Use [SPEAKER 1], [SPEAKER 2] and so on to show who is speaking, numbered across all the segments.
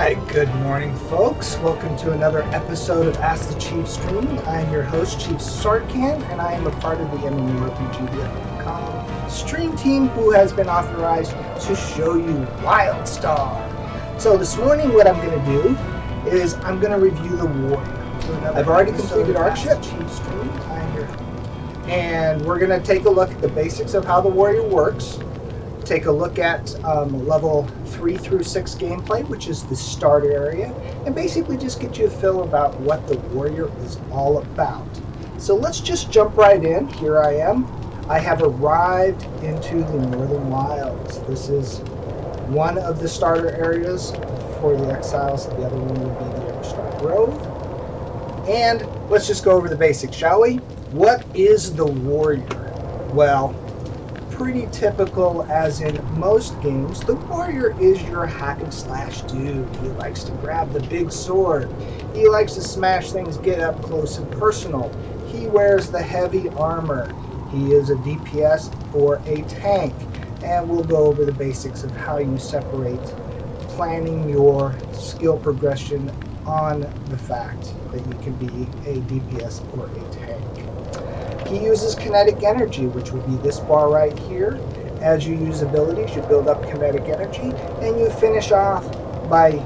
[SPEAKER 1] Alright, good morning folks. Welcome to another episode of Ask the Chief Stream. I am your host, Chief Sarcan, and I am a part of the MMORPG.com stream team who has been authorized to show you WildStar. So this morning what I'm going to do is I'm going to review the warrior. I've already completed Archship, Chief Stream. I am here. And we're going to take a look at the basics of how the warrior works. Take a look at level 3 through 6 gameplay, which is the start area, and basically just get you a feel about what the warrior is all about. So let's just jump right in. Here I am. I have arrived into the Northern Wilds. This is one of the starter areas for the Exiles. The other one would be the Everstar Grove. And let's just go over the basics, shall we? What is the warrior? Well, pretty typical as in most games, the warrior is your hack and slash dude. He likes to grab the big sword. He likes to smash things, get up close and personal. He wears the heavy armor. He is a DPS or a tank. And we'll go over the basics of how you separate planning your skill progression on the fact that you can be a DPS or a tank. He uses kinetic energy, which would be this bar right here. As you use abilities, you build up kinetic energy, and you finish off by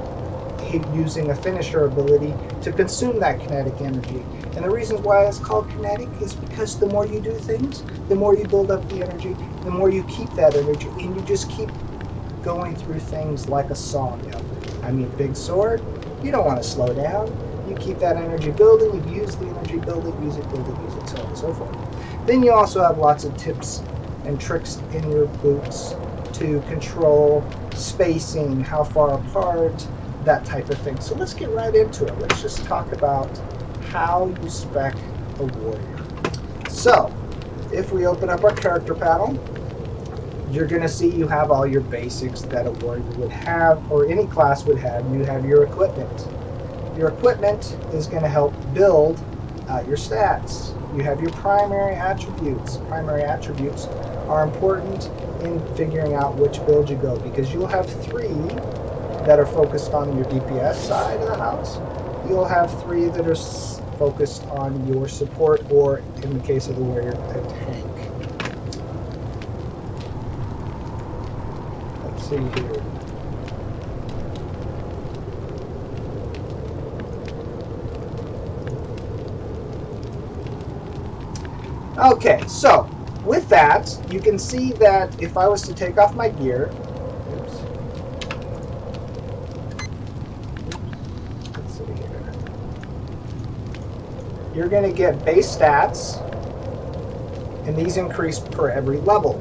[SPEAKER 1] using a finisher ability to consume that kinetic energy. And the reason why it's called kinetic is because the more you do things, the more you build up the energy, the more you keep that energy, and you just keep going through things like a sawmill. I mean, big sword, you don't want to slow down. You keep that energy building, you use the energy, build it, use it, so on and so forth. Then you also have lots of tips and tricks in your boots to control spacing, how far apart, that type of thing. So let's get right into it. Let's just talk about how you spec a warrior. So, if we open up our character panel, you're going to see you have all your basics that a warrior would have, or any class would have. You have your equipment. Your equipment is going to help build your stats. You have your primary attributes. Primary attributes are important in figuring out which build you go, because you'll have 3 that are focused on your DPS side of the house. You'll have 3 that are focused on your support, or in the case of the warrior, a tank. Let's see here. Okay, so with that, you can see that if I was to take off my gear, let's see here, you're going to get base stats, and these increase per every level.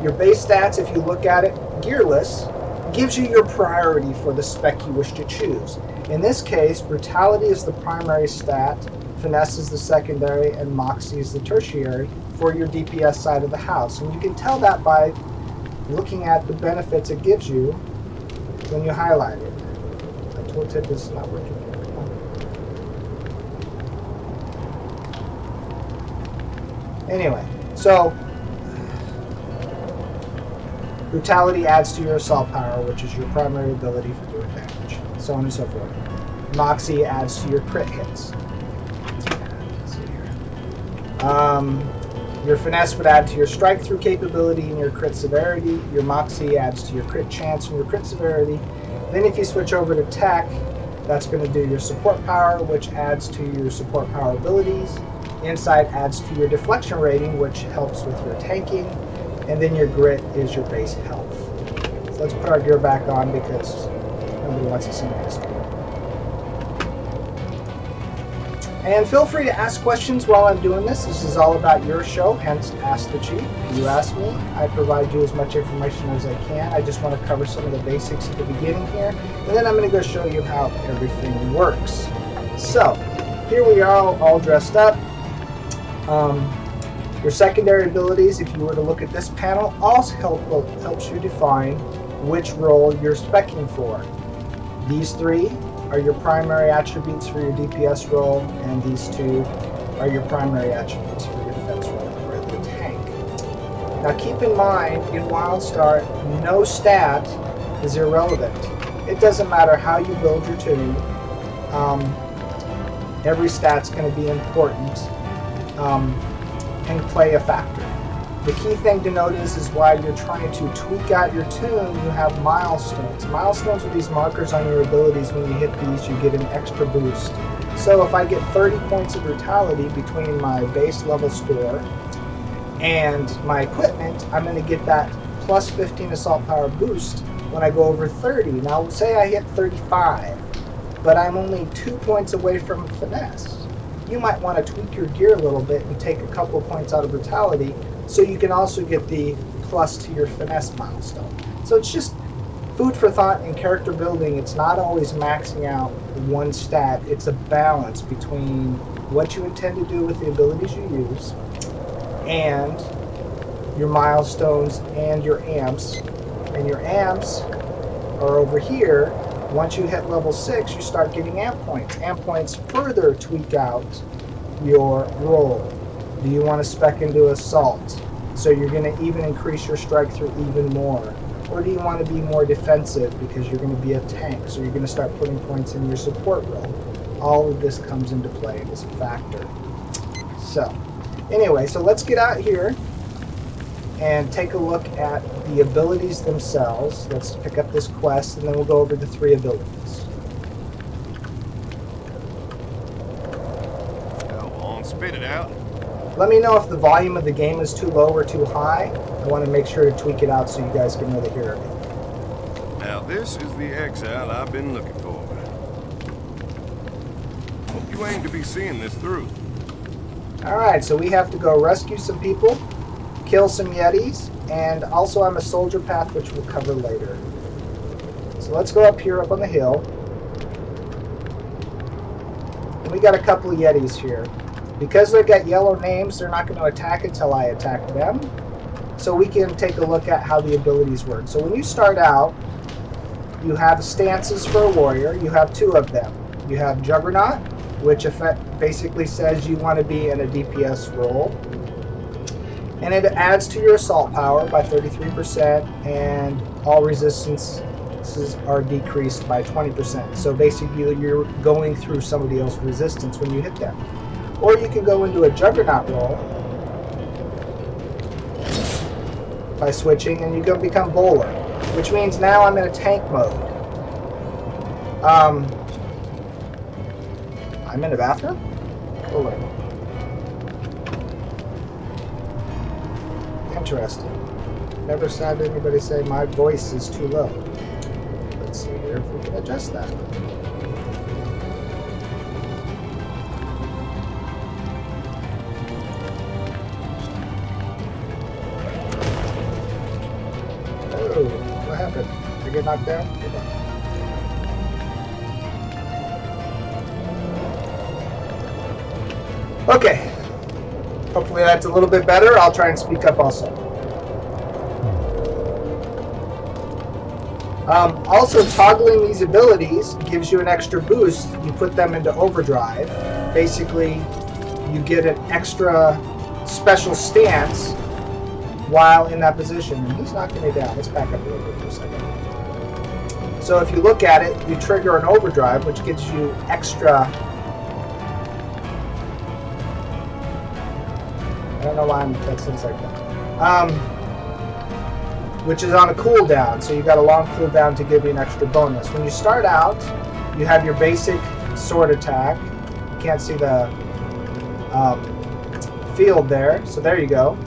[SPEAKER 1] Your base stats, if you look at it gearless, gives you your priority for the spec you wish to choose. In this case, brutality is the primary stat, finesse is the secondary, and moxie is the tertiary for your DPS side of the house. And you can tell that by looking at the benefits it gives you when you highlight it. My tooltip is not working here. Anyway, so brutality adds to your assault power, which is your primary ability for doing damage, so on and so forth. Moxie adds to your crit hits. Your finesse would add to your strike through capability and your crit severity. Your moxie adds to your crit chance and your crit severity. Then if you switch over to tech, that's going to do your support power, which adds to your support power abilities. Insight adds to your deflection rating, which helps with your tanking. And then your grit is your base health. So let's put our gear back on because nobody wants to see this. And feel free to ask questions while I'm doing this. This is all about your show, hence Ask the Chief. You ask me, I provide you as much information as I can. I just want to cover some of the basics at the beginning here, and then I'm going to go show you how everything works. So, here we are all dressed up. Your secondary abilities, if you were to look at this panel, also helps you define which role you're speccing for. These 3 are your primary attributes for your DPS role, and these 2 are your primary attributes for your defense role, or the tank. Now keep in mind, in WildStar, no stat is irrelevant. it doesn't matter how you build your tune. Every stat's going to be important and play a factor. The key thing to note is while you're trying to tweak out your tune, you have milestones. Milestones are these markers on your abilities. When you hit these, you get an extra boost. So if I get 30 points of brutality between my base level score and my equipment, I'm going to get that plus 15 assault power boost when I go over 30. Now say I hit 35, but I'm only 2 points away from finesse. You might want to tweak your gear a little bit and take a couple of points out of brutality so you can also get the plus to your finesse milestone. So it's just food for thought in character building. It's not always maxing out one stat. It's a balance between what you intend to do with the abilities you use and your milestones and your amps. And your amps are over here. Once you hit level 6, you start getting amp points. Amp points further tweak out your roll. Do you want to spec into assault? So you're going to even increase your strike through even more. Or do you want to be more defensive because you're going to be a tank? So you're going to start putting points in your support roll. All of this comes into play as a factor. So anyway, so let's get out here and take a look at the abilities themselves. Let's pick up this quest and then we'll go over the 3 abilities.
[SPEAKER 2] Go on, spit it out.
[SPEAKER 1] Let me know if the volume of the game is too low or too high. I want to make sure to tweak it out so you guys can really hear everything.
[SPEAKER 2] Now this is the exile I've been looking for. Hope you aim to be seeing this through.
[SPEAKER 1] Alright, so we have to go rescue some people, kill some Yetis, and also I'm a soldier path, which we'll cover later. So let's go up here, up on the hill. And we got a couple of Yetis here. Because they've got yellow names, they're not going to attack until I attack them. So we can take a look at how the abilities work. So when you start out, you have stances for a warrior. You have 2 of them. You have Juggernaut, which basically says you want to be in a DPS role. And it adds to your assault power by 33%, and all resistances are decreased by 20%. So basically you're going through somebody else's resistance when you hit them. Or you can go into a Juggernaut role by switching, and you can become Bowler, which means now I'm in a tank mode. I'm in a bathroom? Bowler. Interesting. Never had anybody say my voice is too low. Let's see here if we can adjust that. Oh, what happened? Did I get knocked down? Okay. Hopefully that's a little bit better. I'll try and speak up also. Also, toggling these abilities gives you an extra boost. You put them into overdrive. Basically, you get an extra special stance while in that position. And he's knocking me down. Let's back up a little bit for a second. So if you look at it, you trigger an overdrive, which gives you extra... I don't know why that seems like that. Which is on a cooldown, so you got a long cooldown to give you an extra bonus. When you start out, you have your basic sword attack. You can't see the field there, so there you go.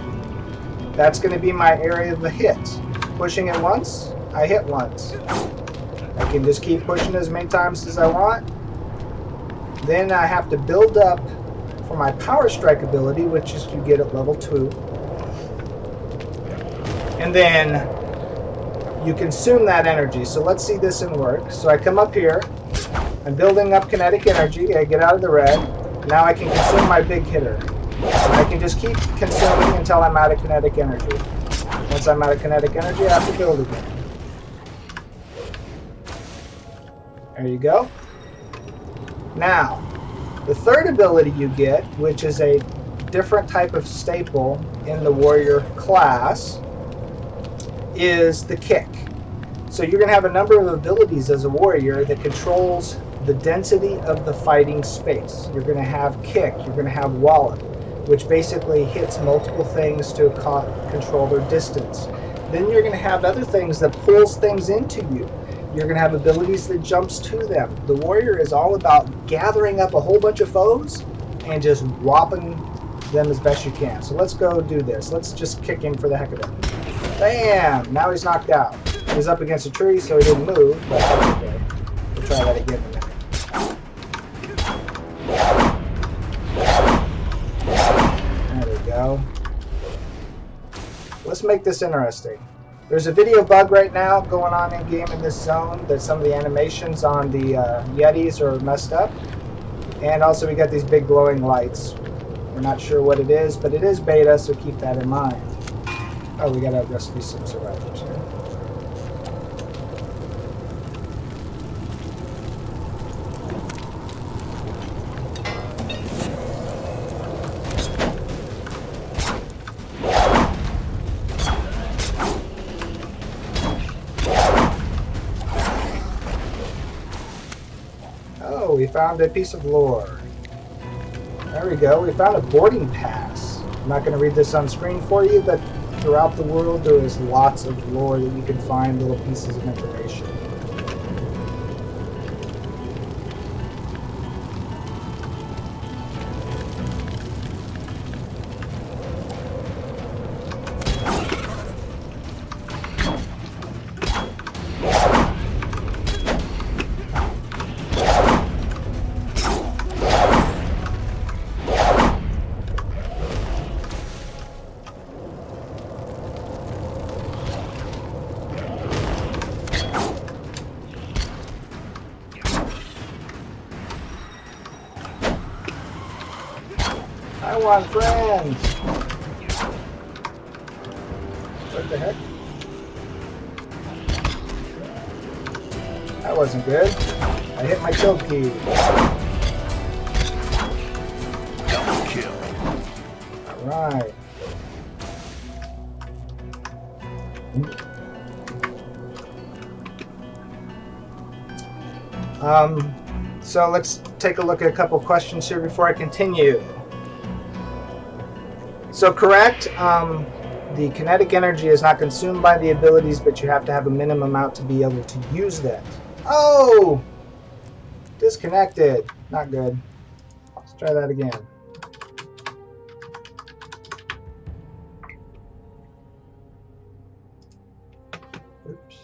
[SPEAKER 1] That's going to be my area of the hit. Pushing it once, I hit once. I can just keep pushing as many times as I want. Then I have to build up for my power strike ability, which is you get at level 2. And then you consume that energy. So let's see this in work. So I come up here, I'm building up kinetic energy, I get out of the red, now I can consume my big hitter. And I can just keep consuming until I'm out of kinetic energy. Once I'm out of kinetic energy, I have to build again. There you go. Now, the third ability you get, which is a different type of staple in the warrior class, is the kick. So you're going to have a number of abilities as a warrior that controls the density of the fighting space. You're going to have kick, you're going to have wallop, which basically hits multiple things to control their distance. Then you're going to have other things that pulls things into you. You're going to have abilities that jumps to them. The warrior is all about gathering up a whole bunch of foes and just whopping them as best you can. So let's go do this. Let's just kick him for the heck of it. Bam! Now he's knocked out. He's up against a tree, so he didn't move, but that's okay. We'll try that again in a minute. There we go. Let's make this interesting. There's a video bug right now going on in game in this zone that some of the animations on the Yetis are messed up. And also we got these big glowing lights. We're not sure what it is, but it is beta, so keep that in mind. Oh, we gotta rescue some survivors here. Oh, we found a piece of lore. There we go. We found a boarding pass. I'm not going to read this on screen for you, but throughout the world there is lots of lore that you can find, little pieces of information. I want friends! What the heck? That wasn't good. I hit my kill key.
[SPEAKER 2] Double kill.
[SPEAKER 1] Alright. So let's take a look at a couple questions here before I continue. So correct, the kinetic energy is not consumed by the abilities, but you have to have a minimum amount to be able to use that. Oh! Disconnected. Not good. Let's try that again. Oops.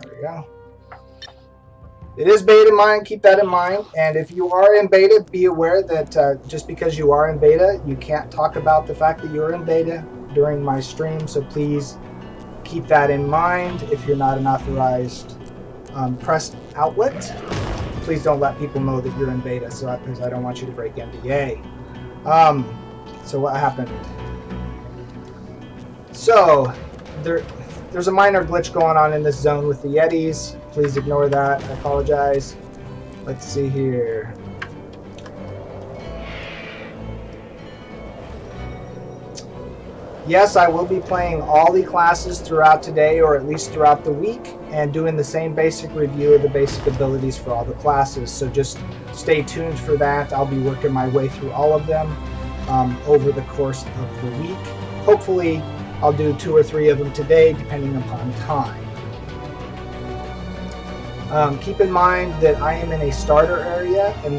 [SPEAKER 1] There we go. It is beta mine, keep that in mind. And if you are in beta, be aware that just because you are in beta, you can't talk about the fact that you're in beta during my stream. So please keep that in mind. If you're not an authorized press outlet, please don't let people know that you're in beta, because I don't want you to break NDA. So what happened? So there's a minor glitch going on in this zone with the Yetis. Please ignore that. I apologize. Let's see here. Yes, I will be playing all the classes throughout today, or at least throughout the week, and doing the same basic review of the basic abilities for all the classes. So just stay tuned for that. I'll be working my way through all of them over the course of the week. Hopefully, I'll do 2 or 3 of them today, depending upon time. Keep in mind that I am in a starter area, and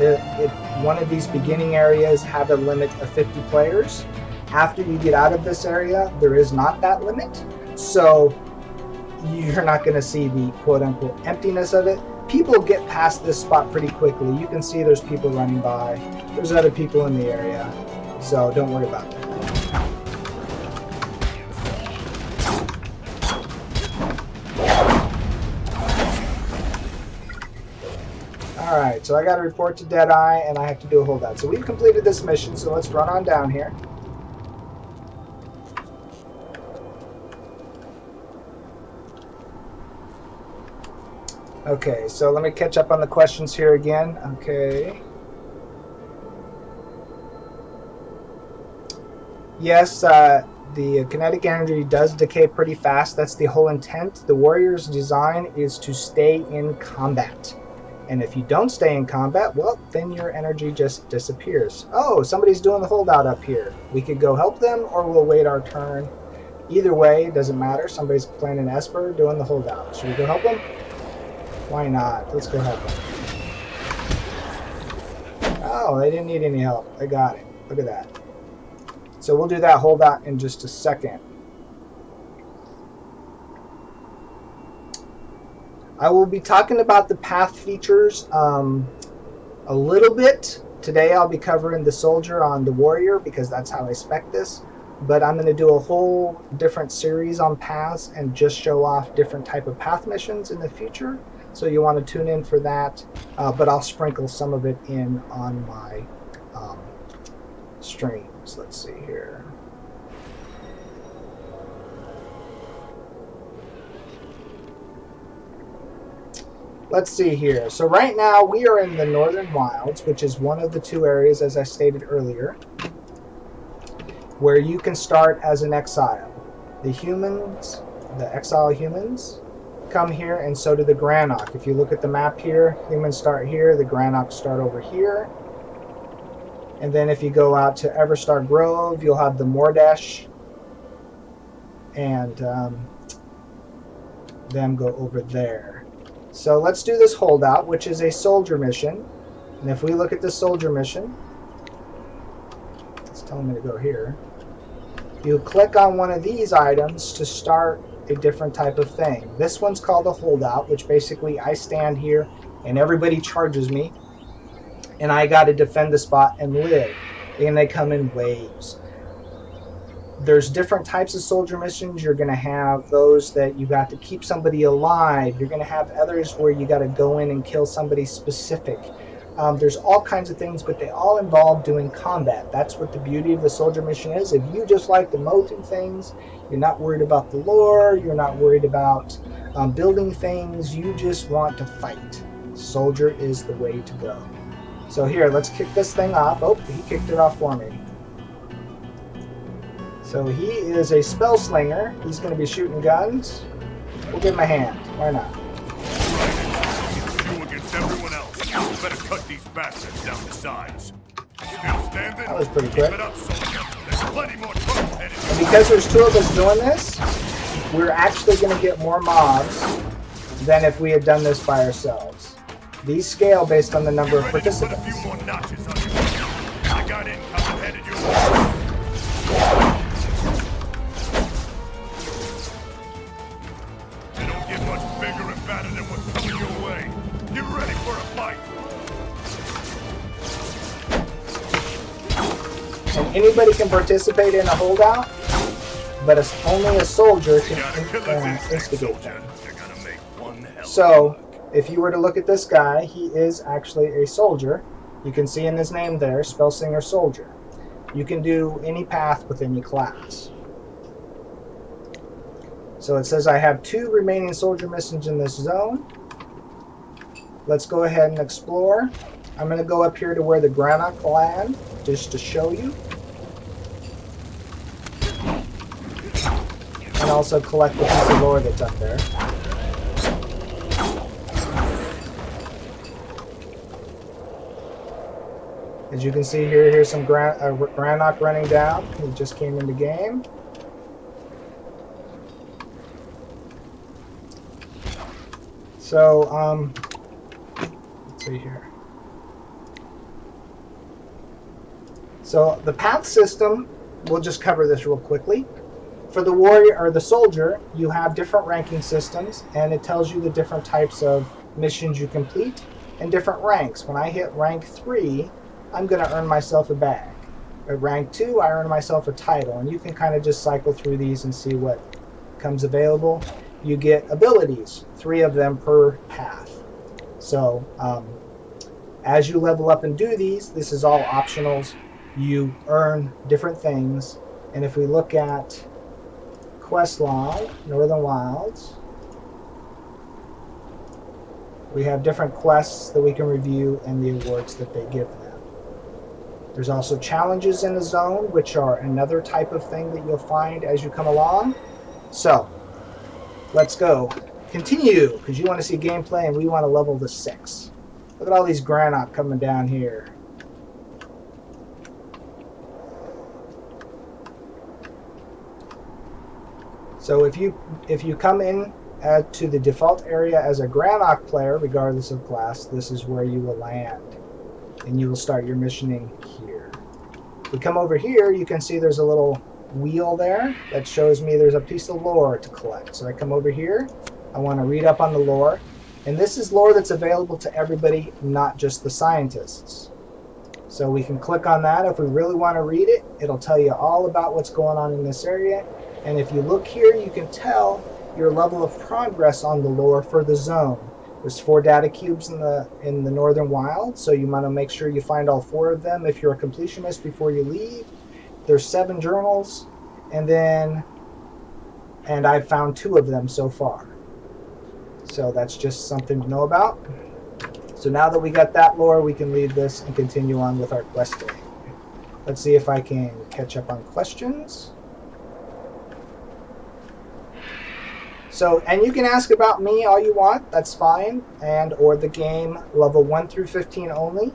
[SPEAKER 1] one of these beginning areas have a limit of 50 players. After you get out of this area, there is not that limit, so you're not going to see the quote-unquote emptiness of it. People get past this spot pretty quickly. You can see there's people running by. There's other people in the area, so don't worry about that. Alright, so I got to report to Deadeye, and I have to do a holdout. So we've completed this mission, so let's run on down here. Okay, so let me catch up on the questions here again. Okay. Yes, The kinetic energy does decay pretty fast. That's the whole intent. The warrior's design is to stay in combat. And if you don't stay in combat, well, then your energy just disappears. Oh, somebody's doing the holdout up here. We could go help them, or we'll wait our turn. Either way, it doesn't matter. Somebody's playing an Esper doing the holdout. Should we go help them? Why not? Let's go help them. Oh, they didn't need any help. They got it. Look at that. So we'll do that holdout in just a second. I will be talking about the path features a little bit. Today I'll be covering the soldier on the warrior because that's how I spec this. But I'm going to do a whole different series on paths and just show off different type of path missions in the future. So you want to tune in for that. But I'll sprinkle some of it in on my streams. Let's see here. Let's see here. So right now we are in the Northern Wilds, which is one of the two areas, as I stated earlier, where you can start as an exile. The humans, the exile humans, come here, and so do the Granok. If you look at the map here, humans start here, the Granok start over here. And then if you go out to Everstar Grove, you'll have the Mordesh and them go over there. So let's do this holdout, which is a soldier mission. And if we look at this soldier mission, it's telling me to go here. You click on one of these items to start a different type of thing. This one's called a holdout, which basically I stand here and everybody charges me. And I got to defend the spot and live. And they come in waves. There's different types of soldier missions. You're going to have those that you got to keep somebody alive. You're going to have others where you got to go in and kill somebody specific. There's all kinds of things, but they all involve doing combat. That's what the beauty of the soldier mission is. If you just like to mow through things, you're not worried about the lore, you're not worried about building things, you just want to fight. Soldier is the way to go. So here, let's kick this thing off. Oh, he kicked it off for me. So he is a spell slinger. He's going to be shooting guns. We'll give him a hand. Why not?
[SPEAKER 2] You against everyone else. You better cut these bastards down to size. Still standing?
[SPEAKER 1] That was pretty quick.
[SPEAKER 2] Keep it up, soldier. There's plenty more trucks headed.
[SPEAKER 1] And because there's two of us doing this, we're actually going to get more mobs than if we had done this by ourselves. These scale based on the number of participants.
[SPEAKER 2] Put a few more notches on your I got incoming headed your way. They don't get much bigger and badder than what's coming your way. Get ready for a fight.
[SPEAKER 1] And anybody can participate in a holdout, but it's only a soldier can instigate them. So, if you were to look at this guy, he is actually a soldier. You can see in his name there, Spellslinger Soldier. You can do any path with any class. So it says I have 2 remaining soldier missions in this zone. Let's go ahead and explore. I'm going to go up here to where the Granok land, just to show you. And also collect the piece of lore that's up there. As you can see here, here's some Granok running down. He just came into game. So, let's see here. So the path system, we'll just cover this real quickly. For the warrior or the soldier, you have different ranking systems, and it tells you the different types of missions you complete and different ranks. When I hit rank 3, I'm going to earn myself a bag. At rank 2, I earn myself a title, and you can kind of just cycle through these and see what comes available. You get abilities, 3 of them per path. So as you level up and do these, this is all optionals. You earn different things, and if we look at quest log, Northern Wilds, we have different quests that we can review and the awards that they give them. There's also challenges in the zone, which are another type of thing that you'll find as you come along. So, let's go. Continue, because you want to see gameplay and we want to level to 6. Look at all these granite coming down here. So if you come in to the default area as a Granok player, regardless of class, this is where you will land. And you will start your missioning here. If we come over here, you can see there's a little wheel there that shows me there's a piece of lore to collect. So I come over here, I want to read up on the lore. And this is lore that's available to everybody, not just the scientists. So we can click on that. If we really want to read it, it'll tell you all about what's going on in this area. And if you look here, you can tell your level of progress on the lore for the zone. There's 4 data cubes in the Northern Wild, so you want to make sure you find all 4 of them if you're a completionist before you leave. There's 7 journals, and I've found 2 of them so far. So that's just something to know about. So now that we got that lore, we can leave this and continue on with our questing. Let's see if I can catch up on questions. So, and you can ask about me all you want, that's fine, and or the game level 1 through 15 only.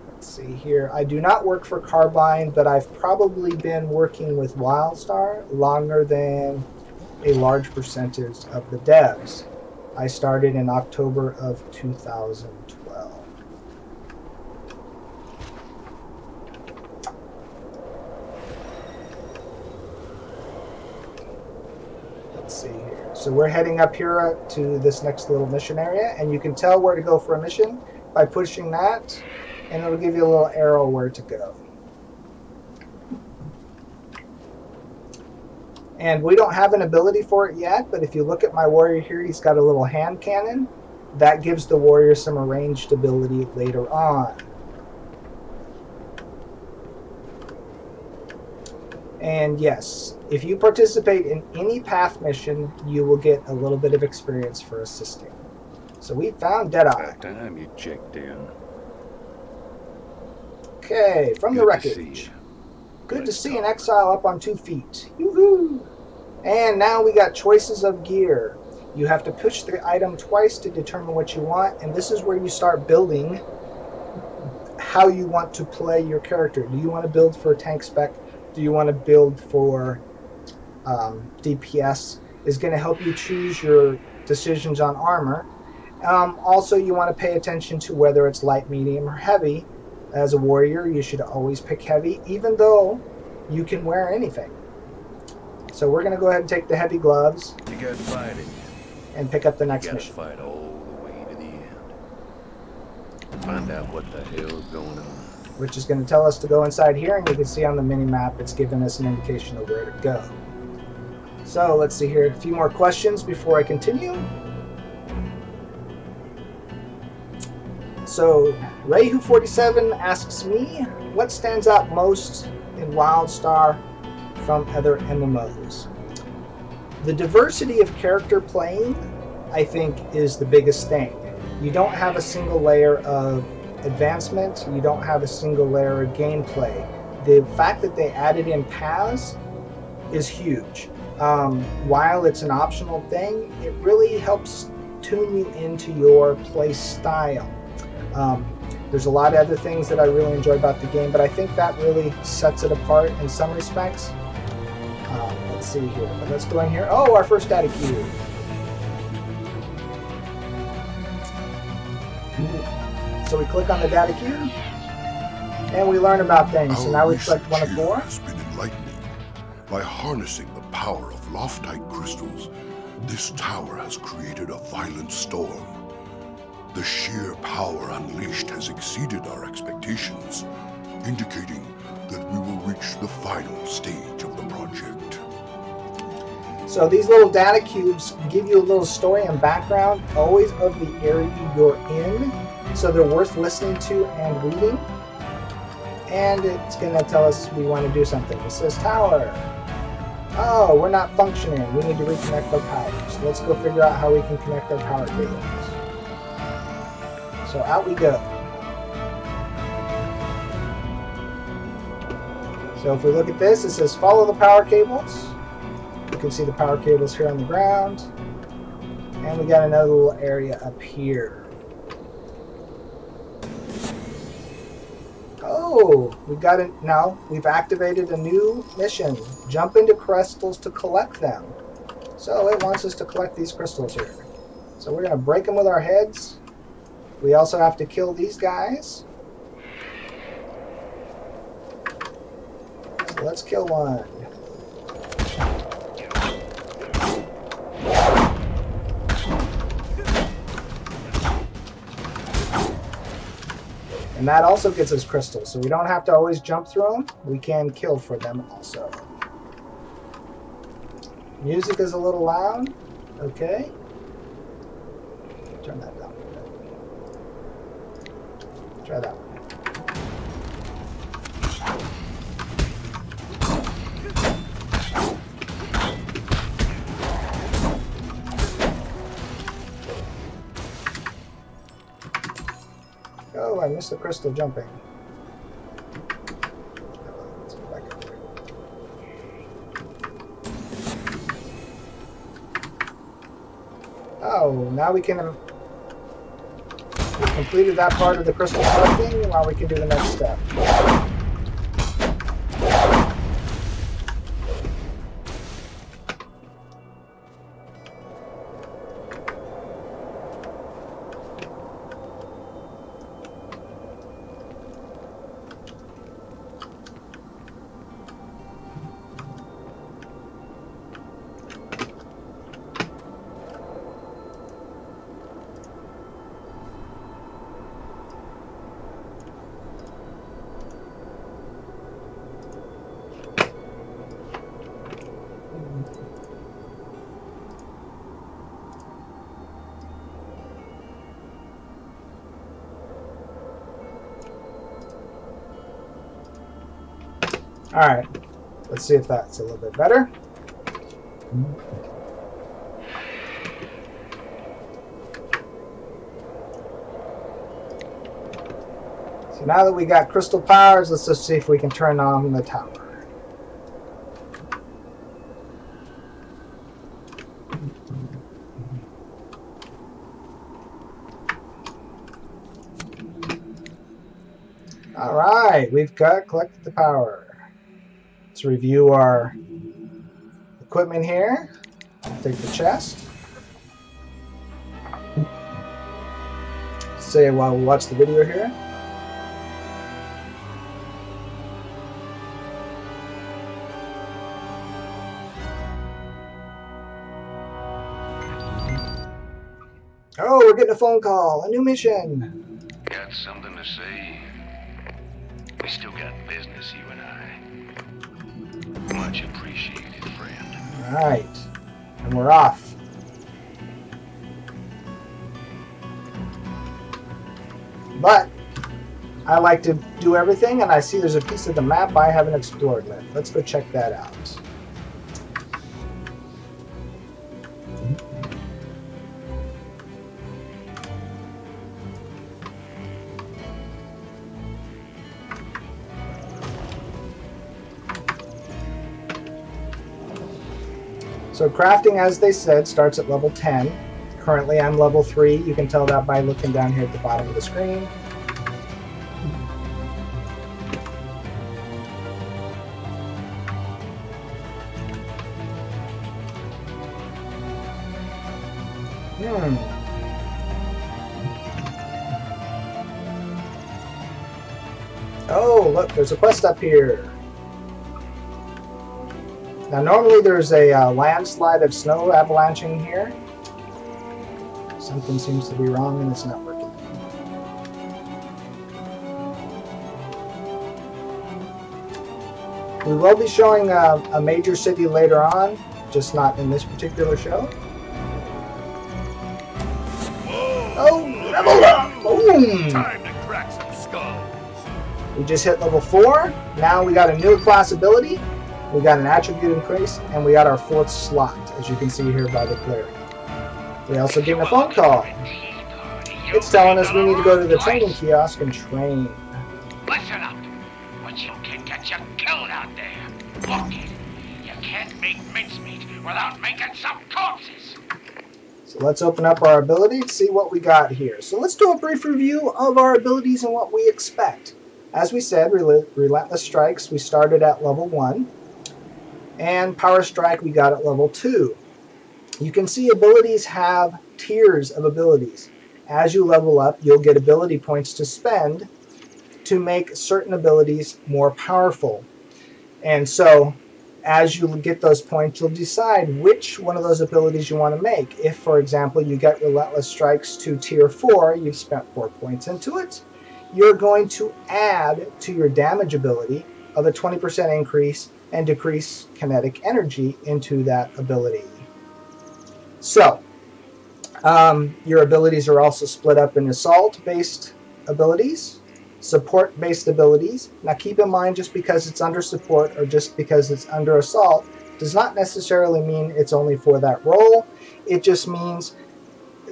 [SPEAKER 1] Let's see here. I do not work for Carbine, but I've probably been working with WildStar longer than a large percentage of the devs. I started in October of 2012. Let's see here. So we're heading up here to this next little mission area, and you can tell where to go for a mission by pushing that, and it'll give you a little arrow where to go. And we don't have an ability for it yet, but if you look at my warrior here, he's got a little hand cannon. That gives the warrior some ranged ability later on. And yes, if you participate in any path mission, you will get a little bit of experience for assisting. So we found Deadeye.
[SPEAKER 3] About time you checked in.
[SPEAKER 1] Okay, from the wreckage. Good to see an exile up on 2 feet. Yoo-hoo! And now we got choices of gear. You have to push the item twice to determine what you want, and this is where you start building how you want to play your character. Do you want to build for tank spec? Do you want to build for DPS? Is going to help you choose your decisions on armor. Also, you want to pay attention to whether it's light, medium, or heavy. As a warrior, you should always pick heavy, even though you can wear anything. So we're going to go ahead and take the heavy gloves.
[SPEAKER 3] You got fighting.
[SPEAKER 1] And pick up the next
[SPEAKER 3] You gotta
[SPEAKER 1] mission.
[SPEAKER 3] fight all the way to the end. Find out what the hell's going on.
[SPEAKER 1] Which is going to tell us to go inside here, and you can see on the mini-map it's giving us an indication of where to go. So let's see here, a few more questions before I continue. So Rayhu47 asks me, what stands out most in WildStar from other MMOs? The diversity of character playing, I think, is the biggest thing. You don't have a single layer of advancement, you don't have a single layer of gameplay. The fact that they added in paths is huge. While it's an optional thing, it really helps tune you into your play style. There's a lot of other things that I really enjoy about the game, but I think that really sets it apart in some respects. Let's see here. Let's go in here. Oh, our first data cube. So we click on the data cube, and we learn about things. So now we select one of 4.
[SPEAKER 4] Has been enlightening. By harnessing the power of loftite crystals, this tower has created a violent storm. The sheer power unleashed has exceeded our expectations, indicating that we will reach the final stage of the project.
[SPEAKER 1] So these little data cubes give you a little story and background, always of the area you're in. So they're worth listening to and reading. And it's going to tell us we want to do something. It says tower. Oh, we're not functioning. We need to reconnect our power. So let's go figure out how we can connect our power cables. So out we go. So if we look at this, it says follow the power cables. You can see the power cables here on the ground. And we got another little area up here. Oh, we got it now. We've activated a new mission. Jump into crystals to collect them. So it wants us to collect these crystals here. So we're going to break them with our heads. We also have to kill these guys. So let's kill one. And that also gets us crystals, so we don't have to always jump through them. We can kill for them also. Music is a little loud. Okay. Turn that down a bit. Try that one. Oh, I missed the crystal jumping. Let's go back up there. Oh, now we can... we completed that part of the crystal collecting. Now we can do the next step. Alright, let's see if that's a little bit better. So now that we got crystal powers, let's just see if we can turn on the tower. Alright, we've collected the power. Let's review our equipment here. Take the chest. Say while we watch the video here. Oh, we're getting a phone call. A new mission.
[SPEAKER 3] Got something to say? We still got business, you and I. Much appreciated, friend.
[SPEAKER 1] Alright. And we're off. But I like to do everything, and I see there's a piece of the map I haven't explored yet. Let's go check that out. So crafting, as they said, starts at level 10. Currently I'm level 3. You can tell that by looking down here at the bottom of the screen. Oh, look, there's a quest up here. Now, normally there's a landslide of snow avalanching here. Something seems to be wrong and it's not working. We will be showing a major city later on, just not in this particular show.
[SPEAKER 2] Whoa,
[SPEAKER 1] Oh, level up! Boom!
[SPEAKER 2] time to crack some skulls.
[SPEAKER 1] We just hit level 4. Now we got a new class ability. We got an attribute increase, and we got our 4th slot, as you can see here by the clearing. We also get a phone call. It's telling us we need to go to the training kiosk and train.
[SPEAKER 5] Listen up. When
[SPEAKER 3] but you can get you killed out there. Look it, you can't make mincemeat without making some corpses.
[SPEAKER 1] So let's open up our ability to see what we got here. So let's do a brief review of our abilities and what we expect. As we said, Relentless Strikes, we started at level 1. And Power Strike, we got at level 2. You can see abilities have tiers of abilities. As you level up, you'll get ability points to spend to make certain abilities more powerful. And so, as you get those points, you'll decide which one of those abilities you want to make. If, for example, you get Relentless Strikes to Tier 4, you've spent 4 points into it, you're going to add to your damage ability of a 20% increase and decrease kinetic energy into that ability. So, your abilities are also split up in Assault-based abilities, Support-based abilities. Now keep in mind, just because it's under Support or just because it's under Assault does not necessarily mean it's only for that role. It just means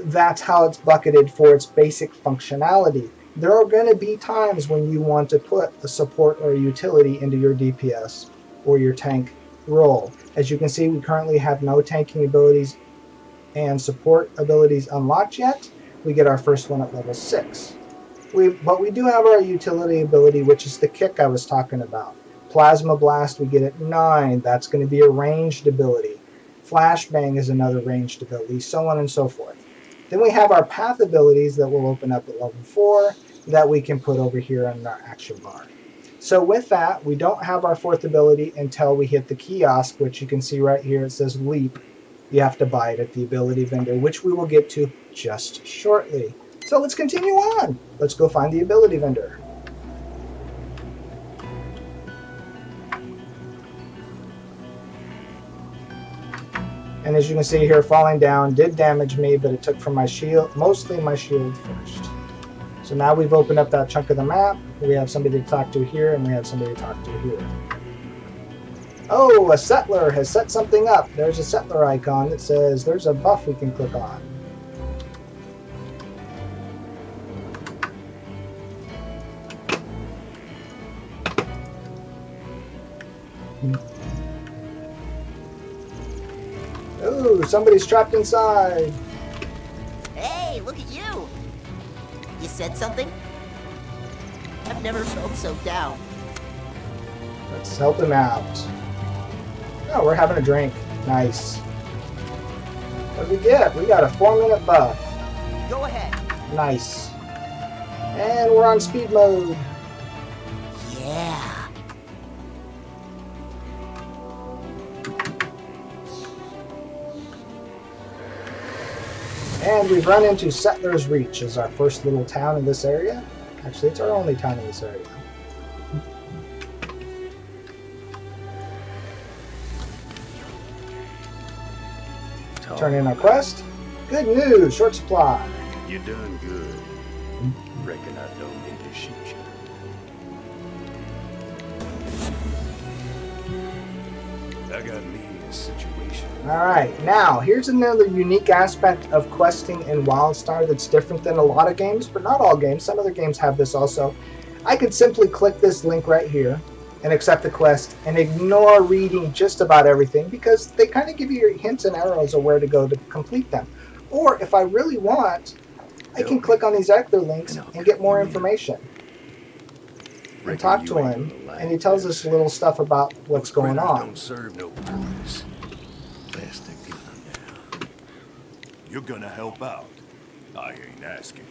[SPEAKER 1] that's how it's bucketed for its basic functionality. There are going to be times when you want to put a support or a utility into your DPS or your tank role. As you can see, we currently have no tanking abilities and support abilities unlocked yet. We get our first one at level 6. But we do have our utility ability, which is the kick I was talking about. Plasma Blast we get at 9. That's going to be a ranged ability. Flashbang is another ranged ability, so on and so forth. Then we have our path abilities that will open up at level 4 that we can put over here on our action bar. So with that, we don't have our 4th ability until we hit the kiosk, which you can see right here. It says Leap. You have to buy it at the ability vendor, which we will get to just shortly. So let's continue on. Let's go find the ability vendor. And as you can see here, falling down did damage me, but it took from my shield, mostly my shield first. So now we've opened up that chunk of the map. We have somebody to talk to here, and we have somebody to talk to here. Oh, a settler has set something up. There's a settler icon that says there's a buff we can click on. Oh, somebody's trapped inside.
[SPEAKER 5] Hey, look at you. You said something? I've never felt so down.
[SPEAKER 1] Let's help him out. Oh, we're having a drink. Nice. What did we get? We got a 4-minute buff.
[SPEAKER 5] Go ahead.
[SPEAKER 1] Nice. And we're on speed mode.
[SPEAKER 5] Yeah.
[SPEAKER 1] And we've run into Settler's Reach as our first little town in this area. Actually, it's our only town in this area. Turn in our quest. Good news, short supply.
[SPEAKER 6] You done good. Reckon I don't need to shoot you. I got me a situation.
[SPEAKER 1] Alright, now here's another unique aspect of questing in WildStar that's different than a lot of games, but not all games. Some other games have this also. I could simply click this link right here and accept the quest and ignore reading just about everything because they kind of give you hints and arrows of where to go to complete them. Or if I really want, I can click on these other links and get more information. And talk to him, and he tells us little stuff about what's going on.
[SPEAKER 6] Don't serve no purpose. Best to get them down.
[SPEAKER 2] You're gonna help out. I ain't asking.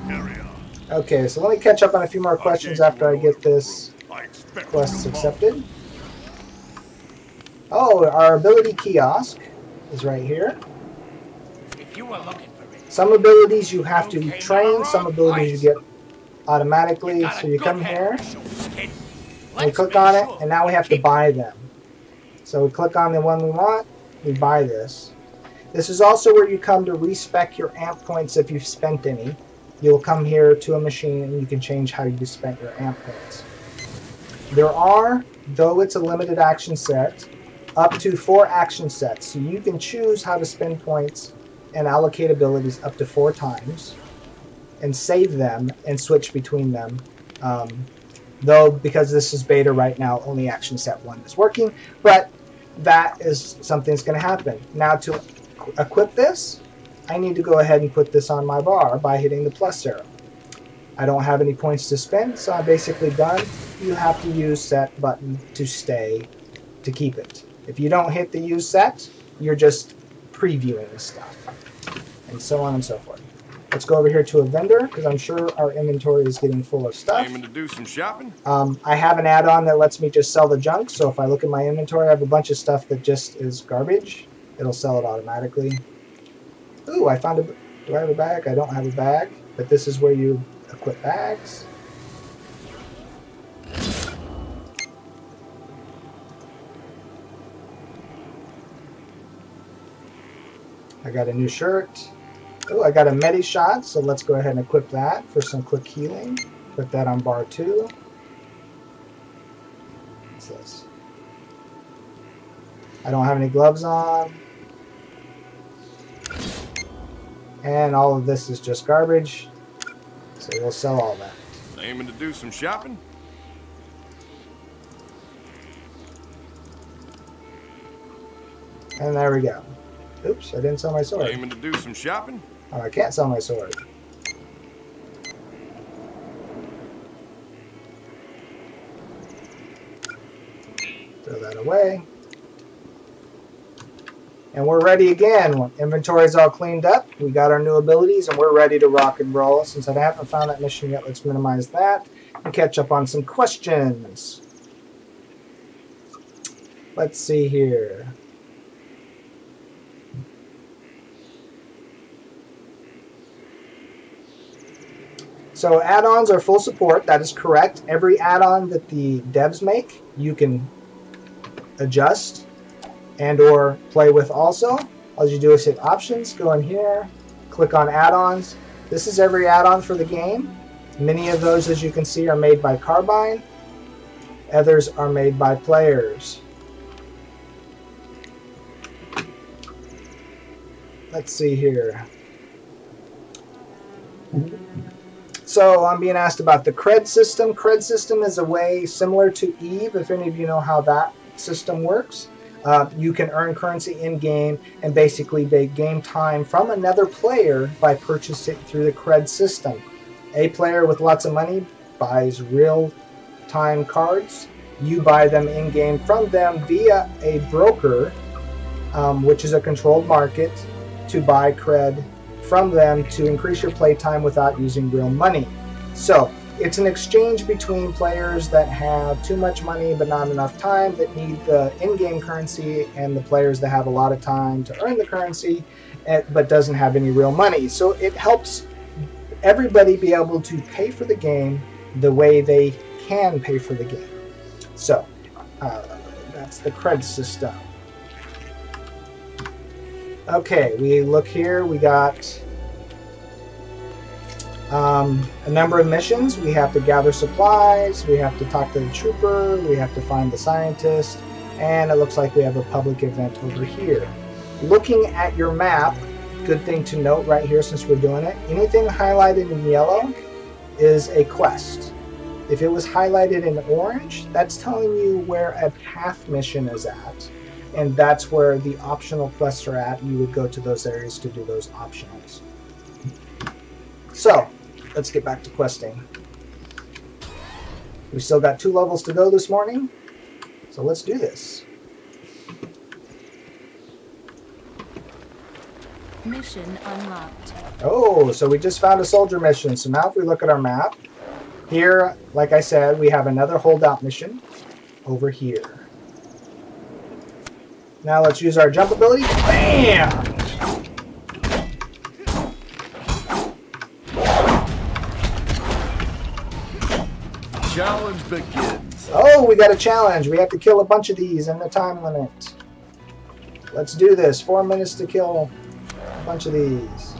[SPEAKER 2] Carry on.
[SPEAKER 1] Okay, so let me catch up on a few more questions after I get this quest accepted. Oh, our ability kiosk is right here.
[SPEAKER 3] If you were looking for me,
[SPEAKER 1] Some abilities you have to train, some abilities you get automatically. So you come here, and we click on it, and now we have to buy them. So we click on the one we want, we buy this. This is also where you come to respec your amp points if you've spent any. You'll come here to a machine and you can change how you spent your amp points. There are, though it's a limited action set, up to 4 action sets. So you can choose how to spend points and allocate abilities up to 4 times and save them and switch between them Though, because this is beta right now, only action set 1 is working, but that is something that's going to happen. Now to equip this, I need to go ahead and put this on my bar by hitting the plus arrow. I don't have any points to spend, so I'm basically done. You have to use set button to keep it. If you don't hit the use set, you're just previewing the stuff, and so on and so forth. Let's go over here to a vendor, because I'm sure our inventory is getting full of stuff.
[SPEAKER 2] Aiming to do some shopping?
[SPEAKER 1] I have an add-on that lets me just sell the junk, so if I look at my inventory, I have a bunch of stuff that just is garbage. It'll sell it automatically. Ooh, I found a... Do I have a bag? I don't have a bag, but this is where you equip bags. I got a new shirt. Oh, I got a medi shot, so let's go ahead and equip that for some quick healing. Put that on bar 2. What's this? I don't have any gloves on. And all of this is just garbage. So we'll sell all that.
[SPEAKER 2] Aiming to do some shopping?
[SPEAKER 1] And there we go. Oops, I didn't sell my sword.
[SPEAKER 2] Aiming to do some shopping?
[SPEAKER 1] Oh, I can't sell my sword. Throw that away. And we're ready again. Inventory's all cleaned up. We got our new abilities, and we're ready to rock and roll. Since I haven't found that mission yet, let's minimize that and catch up on some questions. Let's see here. So add-ons are full support. That is correct. Every add-on that the devs make, you can adjust and or play with also. All you do is hit options, go in here, click on add-ons. This is every add-on for the game. Many of those, as you can see, are made by Carbine. Others are made by players. Let's see here. So I'm being asked about the cred system. Cred system is a way similar to EVE, if any of you know how that system works. You can earn currency in-game and basically make game time from another player by purchasing through the cred system. A player with lots of money buys real-time cards. You buy them in-game from them via a broker, which is a controlled market, to buy cred from them to increase your play time without using real money. So it's an exchange between players that have too much money but not enough time that need the in-game currency, and the players that have a lot of time to earn the currency but doesn't have any real money. So it helps everybody be able to pay for the game the way they can pay for the game. So that's the cred system. Okay, we look here, we got a number of missions. We have to gather supplies, we have to talk to the trooper, we have to find the scientist, and it looks like we have a public event over here. Looking at your map, good thing to note right here since we're doing it, anything highlighted in yellow is a quest. If it was highlighted in orange, that's telling you where a path mission is at. And that's where the optional quests are at. You would go to those areas to do those optionals. So, let's get back to questing. We still got 2 levels to go this morning, so let's do this.
[SPEAKER 7] Mission unlocked.
[SPEAKER 1] Oh, so we just found a soldier mission. So now if we look at our map, here, like I said, we have another holdout mission over here. Now let's use our jump ability. Bam!
[SPEAKER 6] Challenge begins.
[SPEAKER 1] Oh, we got a challenge. We have to kill a bunch of these in the time limit. Let's do this. 4 minutes to kill a bunch of these.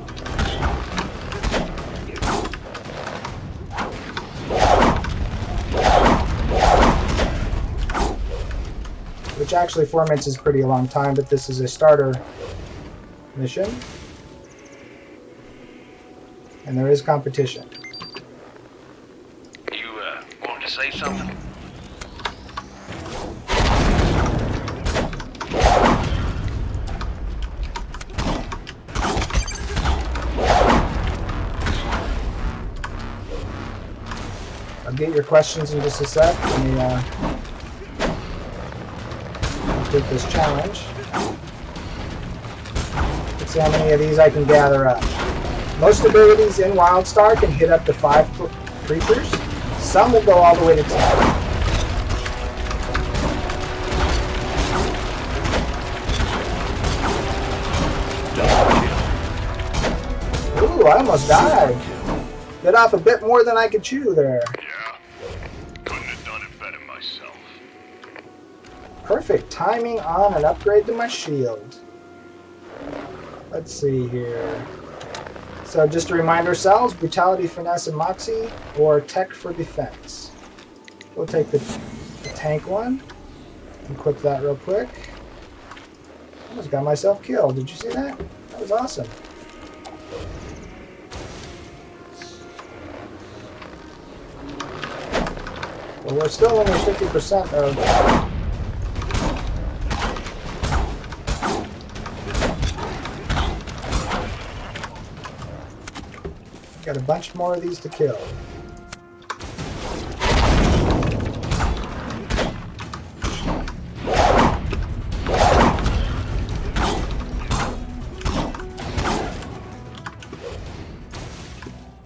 [SPEAKER 1] Which actually 4 minutes is pretty long time, but this is a starter mission. And there is competition.
[SPEAKER 3] You wanted to say something?
[SPEAKER 1] I'll get your questions in just a sec. Let me complete this challenge. Let's see how many of these I can gather up. Most abilities in WildStar can hit up to 5 creatures. Some will go all the way to 10. Ooh, I almost died. Bit off a bit more than I could chew there.
[SPEAKER 3] Yeah. Couldn't have done it better myself.
[SPEAKER 1] Perfect timing on an upgrade to my shield. Let's see here. So just to remind ourselves, Brutality, Finesse, and Moxie, or Tech for Defense. We'll take the tank one. Equip that real quick. Almost got myself killed. Did you see that? That was awesome. Well, we're still only 50% of... Got a bunch more of these to kill.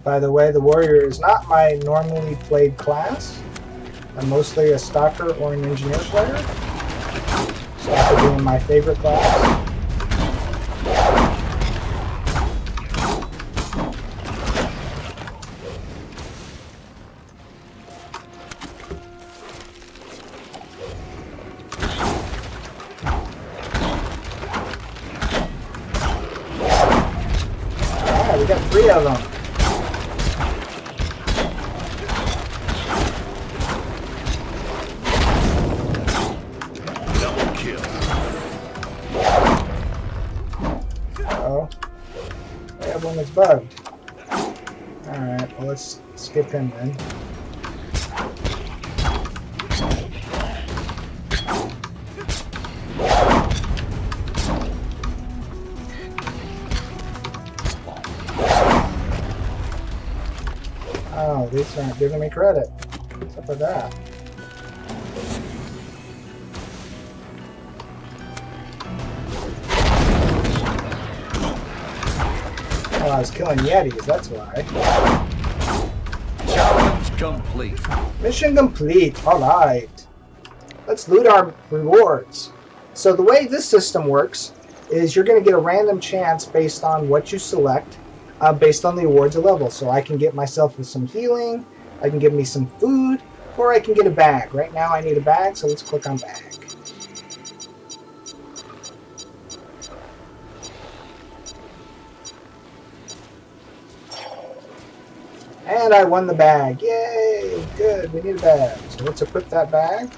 [SPEAKER 1] By the way, the warrior is not my normally played class. I'm mostly a stalker or an engineer player. Stalker being my favorite class. Alright, we got 3 of them. It's bugged. Alright, well let's skip him then. Oh, these aren't giving me credit. What's up with that? Oh, I was killing Yetis, that's why.
[SPEAKER 6] Challenge complete.
[SPEAKER 1] Mission complete, alright. Let's loot our rewards. So the way this system works is you're going to get a random chance based on what you select, based on the awards level. So I can get myself with some healing, I can get me some food, or I can get a bag. Right now I need a bag, so let's click on bag. And I won the bag. Yay! Good, we need a bag. So let's equip that bag.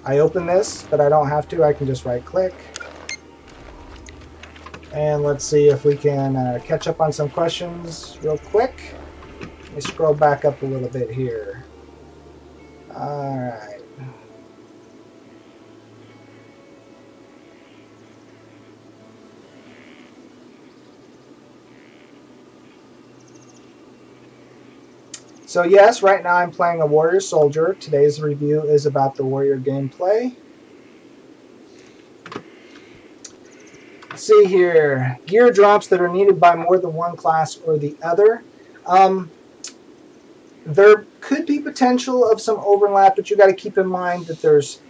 [SPEAKER 1] I open this, but I don't have to. I can just right click. And let's see if we can catch up on some questions real quick. Let me scroll back up a little bit here. Alright. So yes, right now I'm playing a warrior soldier. Today's review is about the warrior gameplay. Let's see here. Gear drops that are needed by more than one class or the other. There could be potential of some overlap, but you got to keep in mind that there's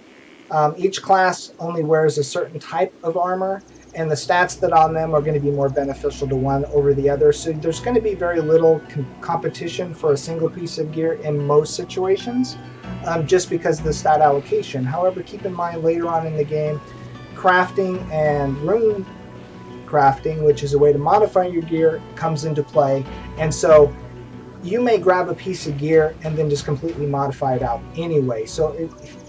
[SPEAKER 1] each class only wears a certain type of armor, and the stats that on them are going to be more beneficial to one over the other. So there's going to be very little competition for a single piece of gear in most situations, just because of the stat allocation. However, keep in mind later on in the game, crafting and rune crafting, which is a way to modify your gear, comes into play. And so you may grab a piece of gear and then just completely modify it out anyway. So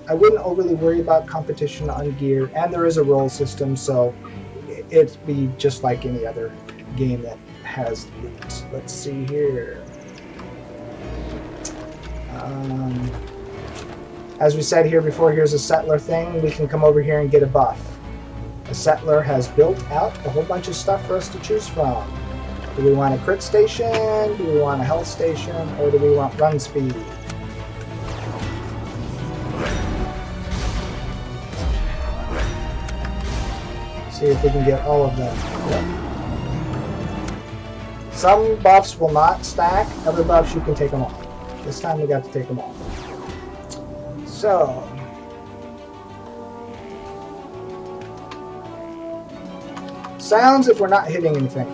[SPEAKER 1] I wouldn't overly worry about competition on gear, and there is a roll system, so it'd be just like any other game that has loot. Let's see here. As we said here before, here's a settler thing. We can come over here and get a buff. A settler has built out a whole bunch of stuff for us to choose from. Do we want a crit station? Do we want a health station? Or do we want run speed? See if we can get all of them. Yep. Some buffs will not stack. Other buffs you can take them off. This time we got to take them off. So, sounds if we're not hitting anything.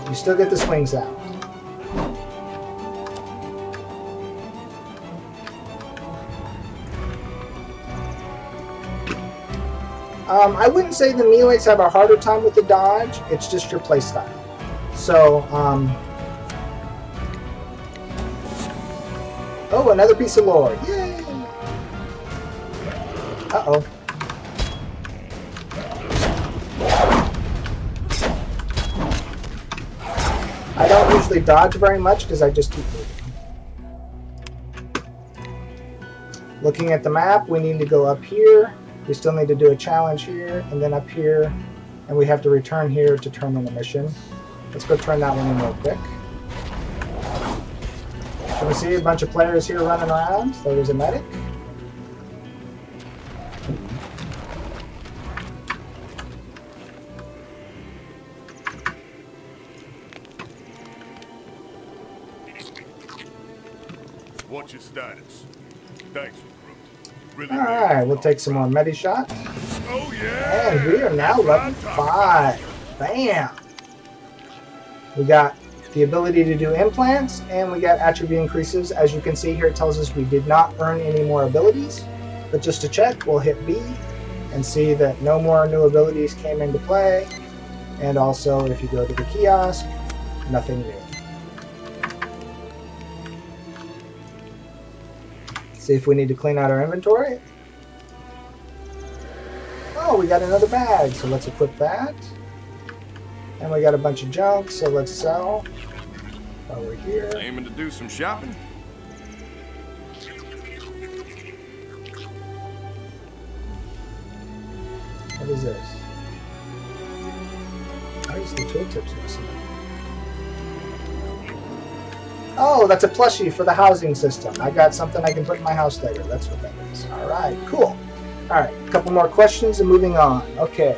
[SPEAKER 1] You still get the swing sound. I wouldn't say the melees have a harder time with the dodge. It's just your playstyle. So, oh, another piece of lore. Yay! Uh-oh. I don't usually dodge very much because I just keep moving. Looking at the map, we need to go up here. We still need to do a challenge here, and then up here, and we have to return here to terminate the mission. Let's go turn that one in real quick. So we see a bunch of players here running around. So there's a medic.
[SPEAKER 2] What's your status? Thanks, recruit. Really
[SPEAKER 1] Alright, we'll take some more medi shots.
[SPEAKER 2] Oh yeah!
[SPEAKER 1] And we are now level 5. Bam! We got the ability to do implants, and we got attribute increases. As you can see here, it tells us we did not earn any more abilities. But just to check, we'll hit B and see that no more new abilities came into play. And also, if you go to the kiosk, nothing new. See if we need to clean out our inventory. Oh, we got another bag, so let's equip that. And we got a bunch of junk, so let's sell while we're here.
[SPEAKER 2] Aiming to do some shopping?
[SPEAKER 1] What is this? Why is the tooltips missing? Oh, that's a plushie for the housing system. I got something I can put in my house later. That's what that is. Alright, cool. Alright, a couple more questions and moving on. Okay.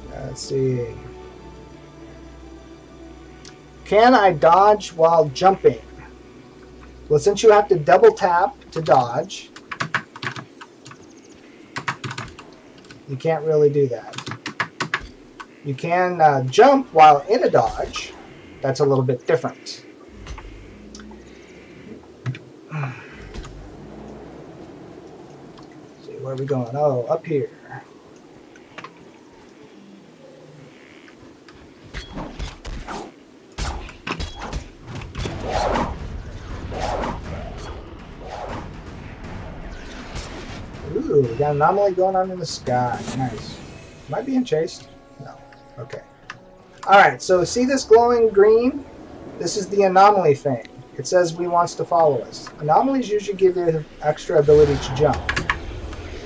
[SPEAKER 1] Let's see. Can I dodge while jumping? Well, since you have to double tap to dodge, you can't really do that. You can jump while in a dodge. That's a little bit different. Let's see, where are we going? Oh, up here. Ooh, we got an anomaly going on in the sky. Nice. Am I being chased? No. Okay. Alright, so see this glowing green? This is the anomaly thing. It says we wants to follow us. Anomalies usually give you extra ability to jump.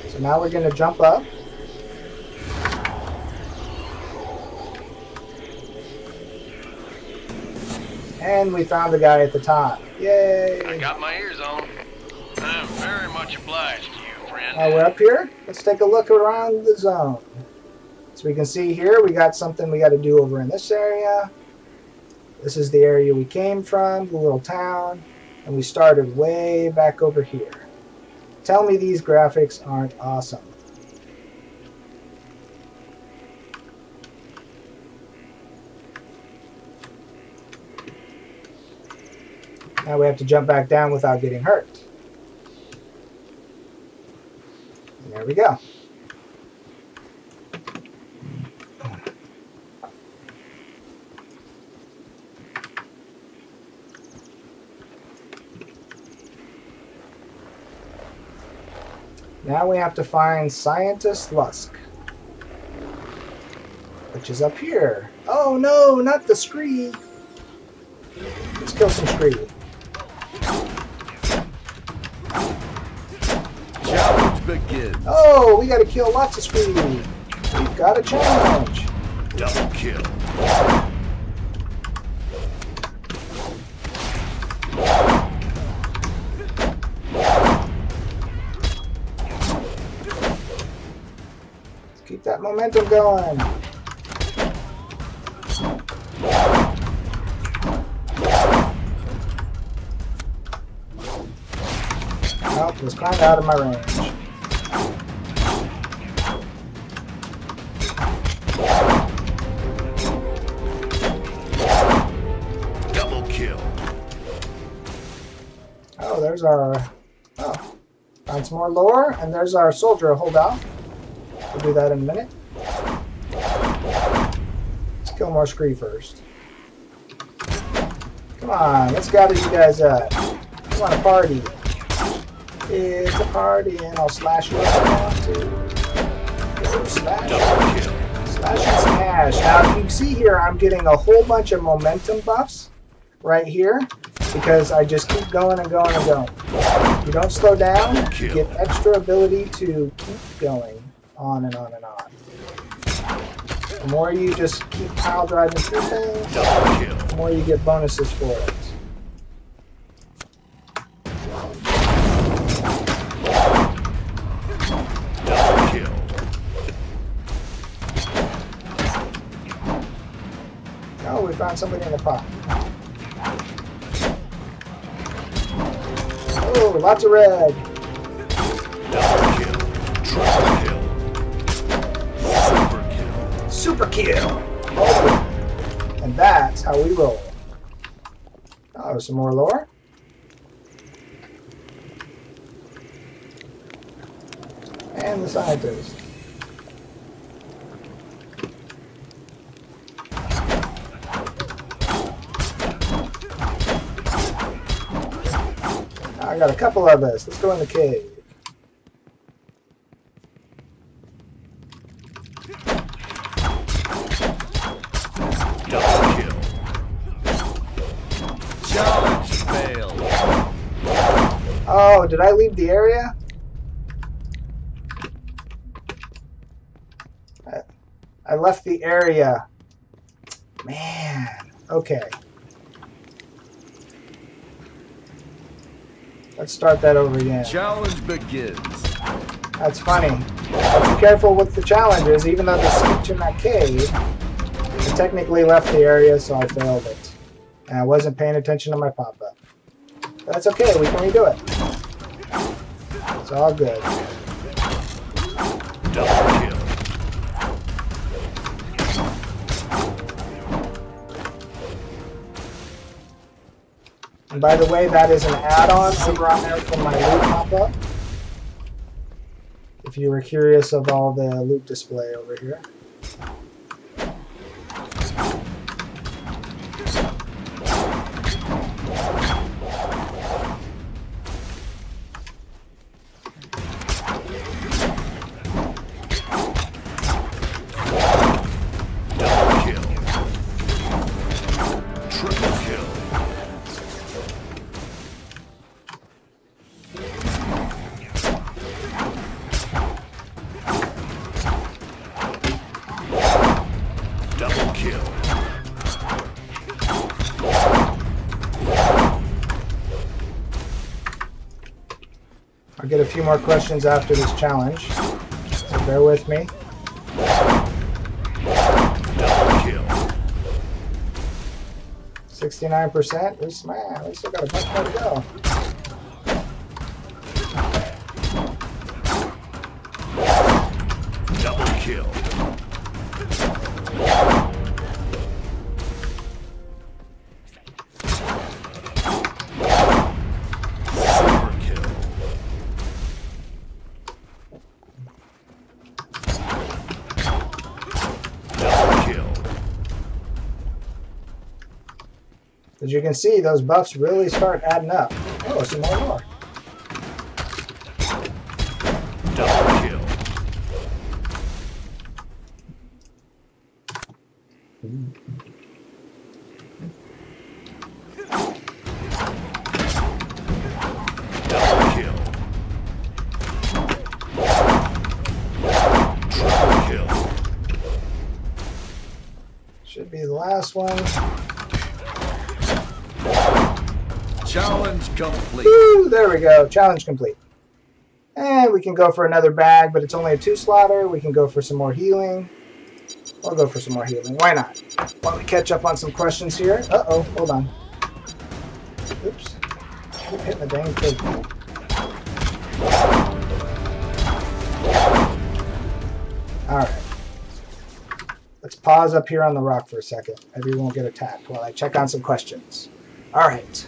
[SPEAKER 1] So now we're going to jump up. And we found the guy at the top. Yay!
[SPEAKER 3] I got my ears on. I'm very much obliged to you, friend.
[SPEAKER 1] We're up here. Let's take a look around the zone. So we can see here we got something we got to do over in this area. This is the area we came from, the little town, and we started way back over here. Tell me these graphics aren't awesome. Now we have to jump back down without getting hurt. And there we go. Now we have to find Scientist Lusk. which is up here. Oh no, not the scree. Let's kill some scree.
[SPEAKER 6] Challenge begins.
[SPEAKER 1] Oh, we gotta kill lots of scree. We've got a challenge.
[SPEAKER 6] Double kill.
[SPEAKER 1] Let's keep that momentum going. Oh, it was kind of out of my range.
[SPEAKER 6] Double kill.
[SPEAKER 1] Oh, there's our... Oh, find some more lore, and there's our soldier holdout. We'll do that in a minute. Let's kill more scree first. Come on, let's gather you guys up. We want a party. It's a party, and I'll slash you if I want to. Go slash. Slash and smash. Now, you can see here, I'm getting a whole bunch of momentum buffs right here because I just keep going and going and going. You don't slow down, you get extra ability to keep going on and on and on. The more you just keep pile driving through things, the more you get bonuses for it. Oh, we found somebody in the pot. Oh, lots of red.
[SPEAKER 6] Double kill. Triple kill. Super kill.
[SPEAKER 1] Super kill. Oh, and that's how we roll. Oh, some more lore. And the scientist. I got a couple of us. Let's go in the cave.
[SPEAKER 6] Double kill. Challenge failed.
[SPEAKER 1] Oh, did I leave the area? I left the area. Man. Okay. Let's start that over again.
[SPEAKER 6] Challenge begins.
[SPEAKER 1] That's funny. But be careful with the challenges. Even though there's speech in that cave, I technically left the area, so I failed it. And I wasn't paying attention to my pop-up. That's okay. We can redo it. It's all good.
[SPEAKER 6] Double kill.
[SPEAKER 1] And by the way, that is an add-on over on there for my loot pop-up. If you were curious of all the loot display over here.
[SPEAKER 6] Double kill. Triple kill. Double kill.
[SPEAKER 1] I'll get a few more questions after this challenge, so bear with me.
[SPEAKER 6] Double kill.
[SPEAKER 1] 69%. We still got a bunch more to go.
[SPEAKER 6] Double kill. Super kill. Double kill.
[SPEAKER 1] As you can see, those buffs really start adding up. Oh, some more.
[SPEAKER 6] Double kill. Double kill. Triple kill.
[SPEAKER 1] Should be the last one.
[SPEAKER 6] Challenge complete.
[SPEAKER 1] Woo, there we go. Challenge complete. And we can go for another bag, but it's only a 2-slotter. We can go for some more healing. I'll go for some more healing. Why not? Why don't we catch up on some questions here? Uh-oh, hold on. Oops. Keep hitting the dang thing. Alright. Let's pause up here on the rock for a second. Maybe we won't get attacked while I check on some questions. Alright.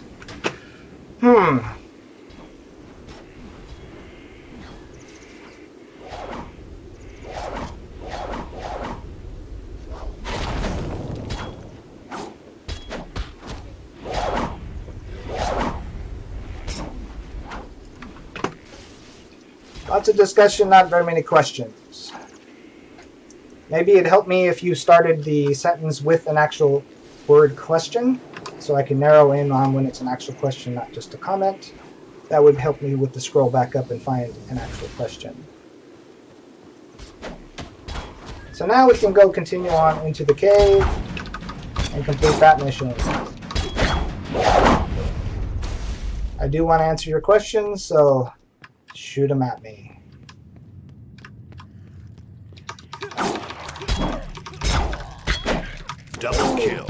[SPEAKER 1] Lots of discussion, not very many questions. Maybe it'd help me if you started the sentence with an actual word question, so I can narrow in on when it's an actual question, not just a comment. That would help me with the scroll back up and find an actual question. So now we can go continue on into the cave and complete that mission. I do want to answer your questions, so shoot them at me.
[SPEAKER 6] Double kill.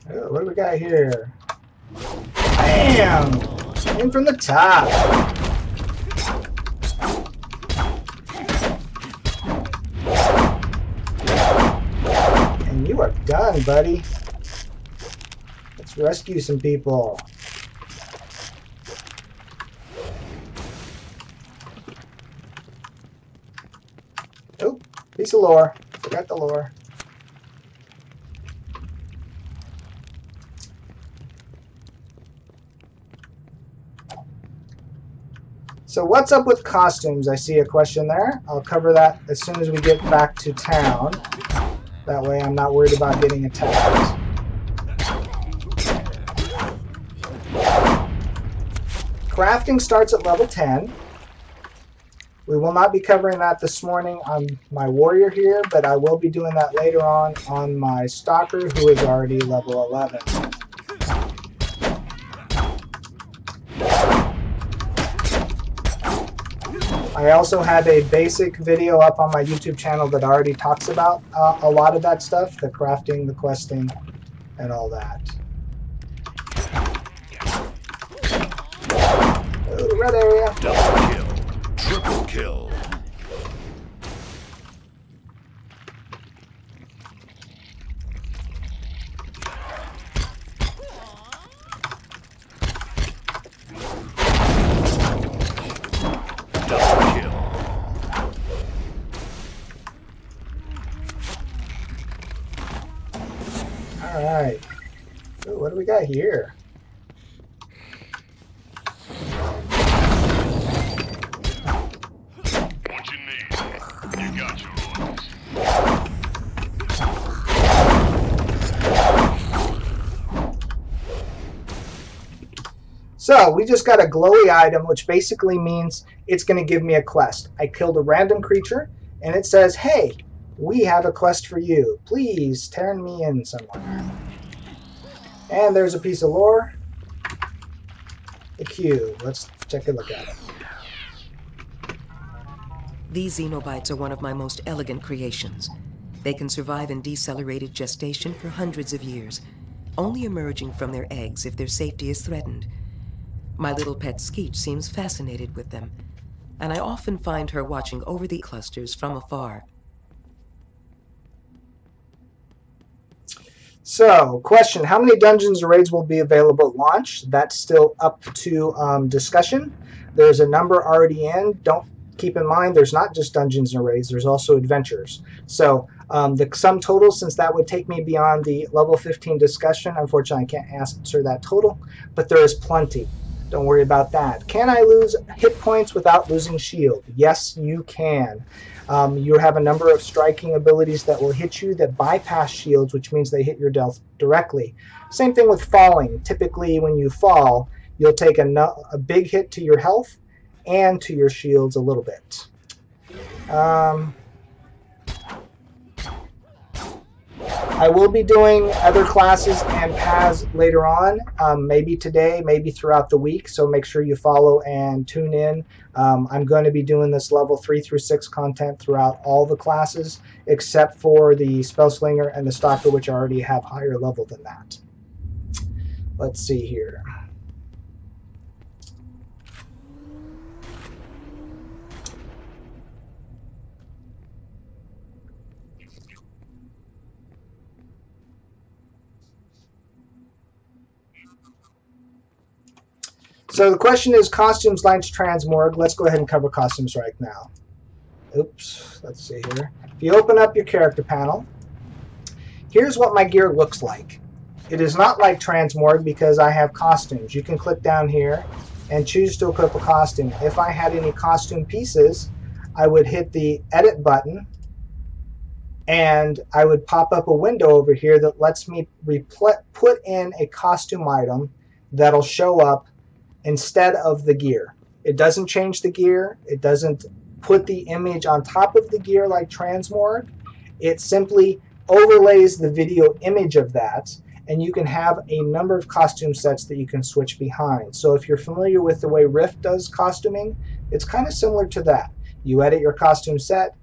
[SPEAKER 1] Oh, what do we got here? Bam! In from the top. And you are done, buddy. Let's rescue some people. Oh, piece of lore. Forgot the lore. So what's up with costumes? I see a question there. I'll cover that as soon as we get back to town. That way I'm not worried about getting attacked. Crafting starts at level 10. We will not be covering that this morning on my warrior here, but I will be doing that later on my stalker, who is already level 11. I also have a basic video up on my YouTube channel that already talks about a lot of that stuff, the crafting, the questing, and all that. Oh, red area.
[SPEAKER 6] Double kill. Triple kill.
[SPEAKER 1] Alright. What do we got here?
[SPEAKER 2] What you need? You got your orders.
[SPEAKER 1] So, we just got a glowy item, which basically means it's going to give me a quest. I killed a random creature, and it says, hey, we have a quest for you. Please turn me in somewhere. And there's a piece of lore. The cube. Let's take a look at it.
[SPEAKER 8] These xenobites are one of my most elegant creations. They can survive in decelerated gestation for hundreds of years, only emerging from their eggs if their safety is threatened. My little pet Skeet seems fascinated with them, and I often find her watching over the clusters from afar.
[SPEAKER 1] So, question, how many dungeons or raids will be available at launch? That's still up to discussion. There's a number already in. Don't keep in mind, there's not just dungeons and raids, there's also adventures. So, the sum total, since that would take me beyond the level 15 discussion, unfortunately I can't answer that total, but there is plenty. Don't worry about that. Can I lose hit points without losing shield? Yes, you can. You have a number of striking abilities that will hit you that bypass shields, which means they hit your death directly. Same thing with falling. Typically, when you fall, you'll take a big hit to your health and to your shields a little bit. I will be doing other classes and paths later on, maybe today, maybe throughout the week, so make sure you follow and tune in. I'm going to be doing this level 3 through 6 content throughout all the classes, except for the Spellslinger and the Stalker, which already have higher level than that. Let's see here. So the question is costumes, lights, transmorg. Let's go ahead and cover costumes right now. Oops, let's see here. If you open up your character panel, here's what my gear looks like. It is not like transmorg because I have costumes. You can click down here and choose to equip a costume. If I had any costume pieces, I would hit the edit button and I would pop up a window over here that lets me put in a costume item that'll show up instead of the gear. It doesn't change the gear. It doesn't put the image on top of the gear like transmorg. It simply overlays the video image of that, and you can have a number of costume sets that you can switch behind. So if you're familiar with the way Rift does costuming, it's kind of similar to that. You edit your costume set,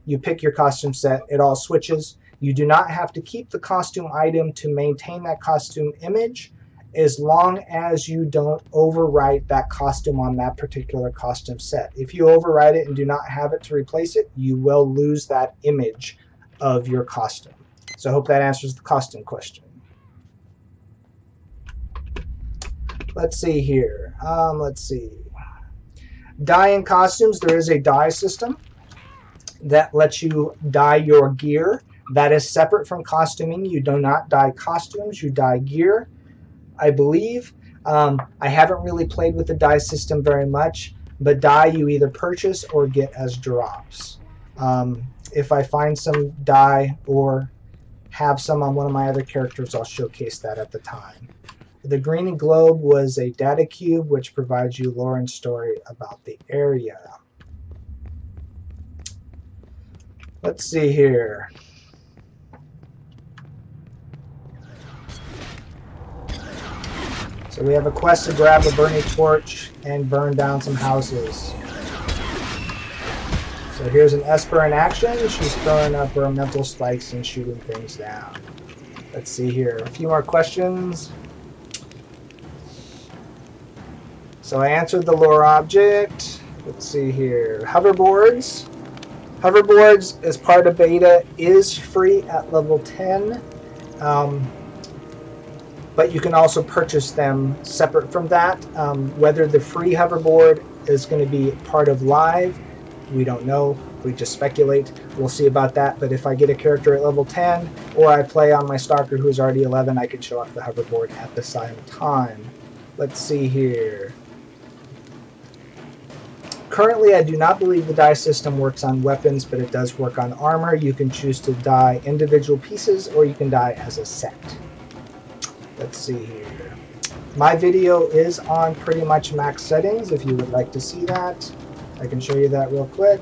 [SPEAKER 1] you pick your costume set, it all switches. You do not have to keep the costume item to maintain that costume image, as long as you don't overwrite that costume on that particular costume set. If you overwrite it and do not have it to replace it, you will lose that image of your costume. So I hope that answers the costume question. Let's see here. Let's see. Dye in costumes. There is a dye system that lets you dye your gear. That is separate from costuming. You do not dye costumes, you dye gear, I believe. I haven't really played with the dye system very much, but dye you either purchase or get as drops. If I find some dye or have some on one of my other characters, I'll showcase that at the time. The green globe was a data cube which provides you lore and story about the area. Let's see here. So we have a quest to grab a burning torch and burn down some houses. So here's an Esper in action. She's throwing up her mental spikes and shooting things down. Let's see here. A few more questions. So I answered the lore object. Let's see here. Hoverboards. Hoverboards as part of beta is free at level 10. But you can also purchase them separate from that. Whether the free hoverboard is going to be part of live, we don't know. We just speculate. We'll see about that. But if I get a character at level 10, or I play on my Stalker who's already 11, I can show off the hoverboard at the same time. Let's see here. Currently, I do not believe the dye system works on weapons, but it does work on armor. You can choose to dye individual pieces, or you can dye as a set. Let's see here. My video is on pretty much max settings. If you would like to see that, I can show you that real quick.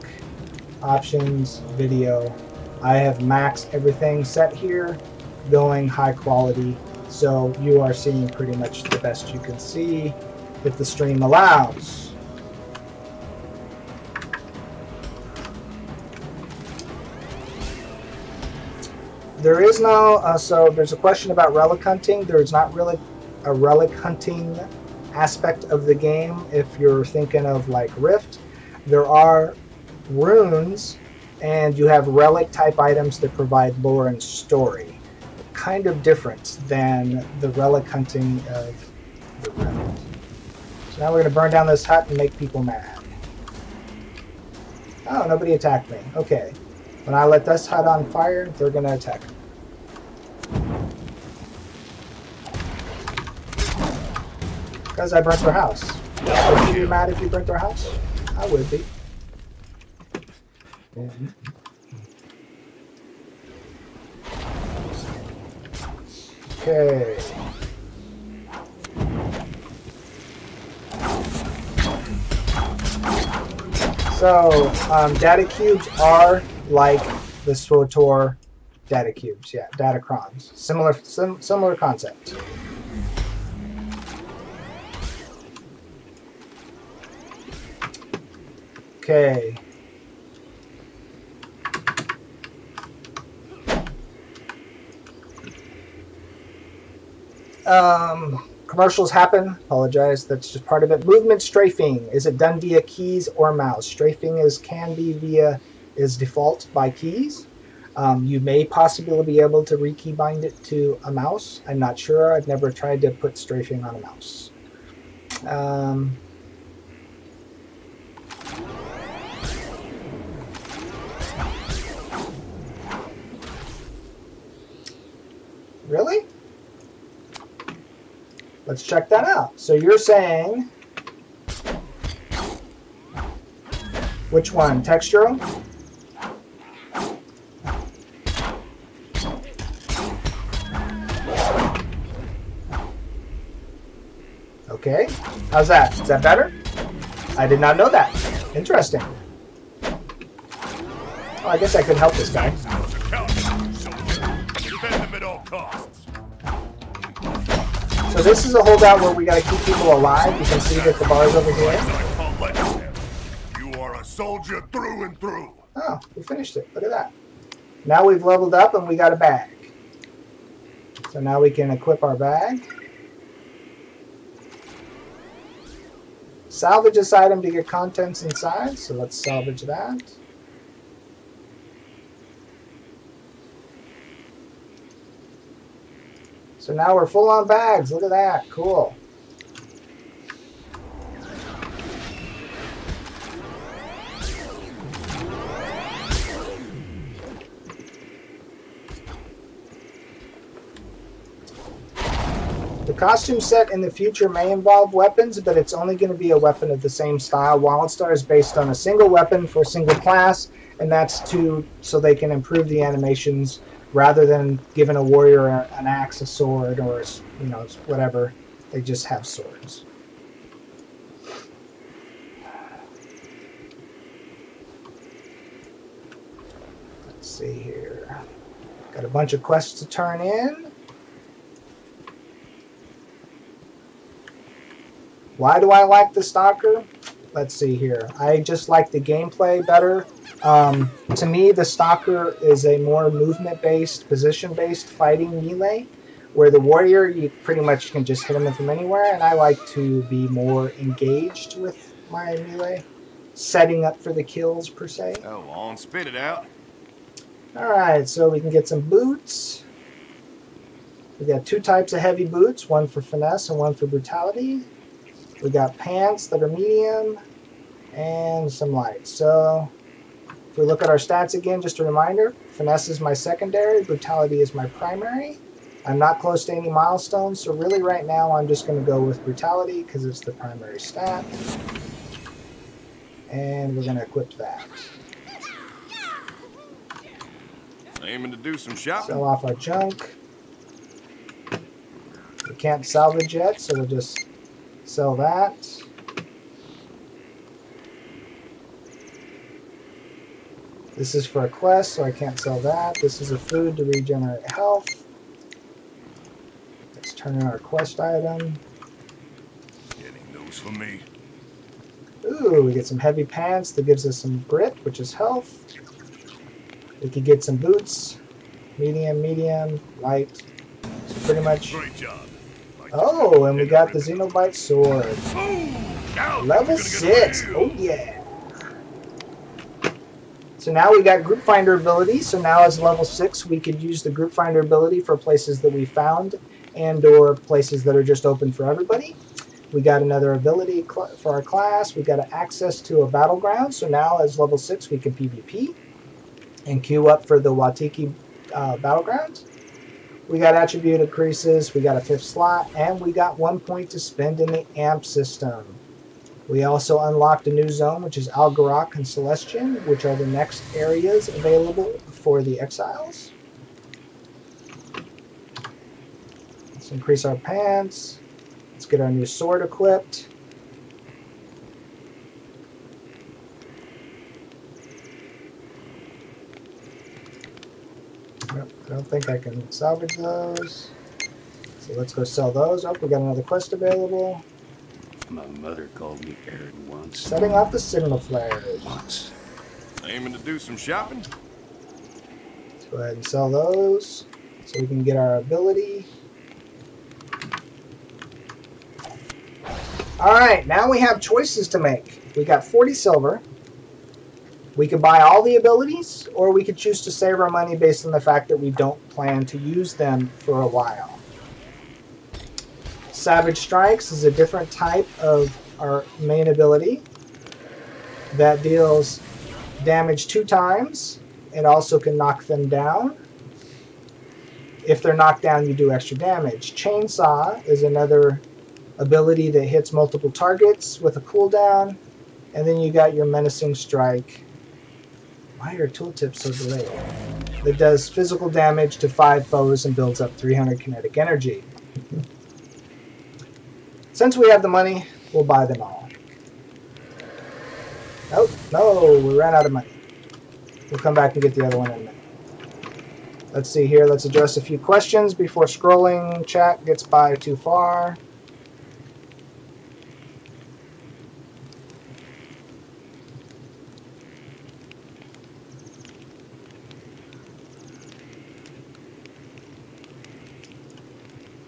[SPEAKER 1] Options, video. I have maxed everything set here, going high quality. So you are seeing pretty much the best you can see if the stream allows. There is no, so there's a question about relic hunting. There's not really a relic hunting aspect of the game, if you're thinking of like Rift, there are runes and you have relic type items that provide lore and story. Kind of different than the relic hunting of the Rift. So now we're going to burn down this hut and make people mad. Oh, nobody attacked me. Okay. When I let this hut on fire, they're going to attack me. Because I burnt their house. Would you be mad if you burnt their house? I would be. Okay. So, data cubes are like the SWTOR data cubes. Yeah, datacrons. Similar concept. Okay. Commercials happen. Apologize. That's just part of it. Movement strafing. Is it done via keys or mouse? Strafing can be is default by keys. You may possibly be able to rekey bind it to a mouse. I'm not sure. I've never tried to put strafing on a mouse. Really? Let's check that out. So you're saying, which one? Textural? Okay. How's that? Is that better? I did not know that. Interesting. Oh, I guess I could help this guy. So this is a holdout where we got to keep people alive. You can see that the bar's over here.
[SPEAKER 2] You are a soldier through and through.
[SPEAKER 1] Oh, we finished it. Look at that. Now we've leveled up and we got a bag. So now we can equip our bag. Salvage this item to get contents inside. So let's salvage that. So now we're full on bags. Look at that. Cool. The costume set in the future may involve weapons, but it's only going to be a weapon of the same style. WildStar is based on a single weapon for a single class, and that's so they can improve the animations rather than giving a warrior an axe, a sword, or whatever. They just have swords. Let's see here. Got a bunch of quests to turn in. Why do I like the Stalker? Let's see here. I just like the gameplay better. To me, the Stalker is a more movement-based, position-based fighting melee, where the warrior, you pretty much can just hit him from anywhere, and I like to be more engaged with my melee, setting up for the kills, per se.
[SPEAKER 2] Oh, on, spit it out.
[SPEAKER 1] Alright, so we can get some boots. We got 2 types of heavy boots, one for finesse and one for brutality. We got pants that are medium and some light. So if we look at our stats again, just a reminder, finesse is my secondary, brutality is my primary. I'm not close to any milestones, so really right now I'm just going to go with brutality because it's the primary stat. And we're going to equip that.
[SPEAKER 2] Aiming to do some shopping.
[SPEAKER 1] Sell off our junk. We can't salvage yet, so we'll just sell that. This is for a quest, so I can't sell that. This is a food to regenerate health. Let's turn in our quest item.
[SPEAKER 2] Getting those for me.
[SPEAKER 1] Ooh, we get some heavy pants that gives us some grit, which is health. We could get some boots. Medium, medium, light. So pretty much
[SPEAKER 2] Great job.
[SPEAKER 1] Oh, and we got the Xenobite sword.
[SPEAKER 2] Now
[SPEAKER 1] Level
[SPEAKER 2] things are gonna get
[SPEAKER 1] 6.
[SPEAKER 2] real.
[SPEAKER 1] Oh, yeah. So now we got group finder ability. So now as level 6, we could use the group finder ability for places that we found and or places that are just open for everybody. We got another ability for our class. We got access to a battleground. So now as level 6, we can PvP and queue up for the Watiki battleground. We got attribute increases. We got a 5th slot. And we got 1 point to spend in the AMP system. We also unlocked a new zone, which is Algarak and Celestian, which are the next areas available for the Exiles. Let's increase our pants. Let's get our new sword equipped. Nope, I don't think I can salvage those. So let's go sell those. Oh, we got another quest available.
[SPEAKER 6] My mother called me Aaron once.
[SPEAKER 1] Setting off the signal flares.
[SPEAKER 6] Once.
[SPEAKER 2] Aiming to do some shopping?
[SPEAKER 1] Let's go ahead and sell those so we can get our ability. Alright, now we have choices to make. We got 40 silver. We could buy all the abilities, or we could choose to save our money based on the fact that we don't plan to use them for a while. Savage Strikes is a different type of our main ability that deals damage 2 times. It also can knock them down. If they're knocked down, you do extra damage. Chainsaw is another ability that hits multiple targets with a cooldown. And then you got your Menacing Strike. Why are tooltips so delayed? That does physical damage to 5 foes and builds up 300 kinetic energy. Since we have the money, we'll buy them all. Oh, no, we ran out of money. We'll come back and get the other one in a minute. Let's see here. Let's address a few questions before scrolling chat gets by too far.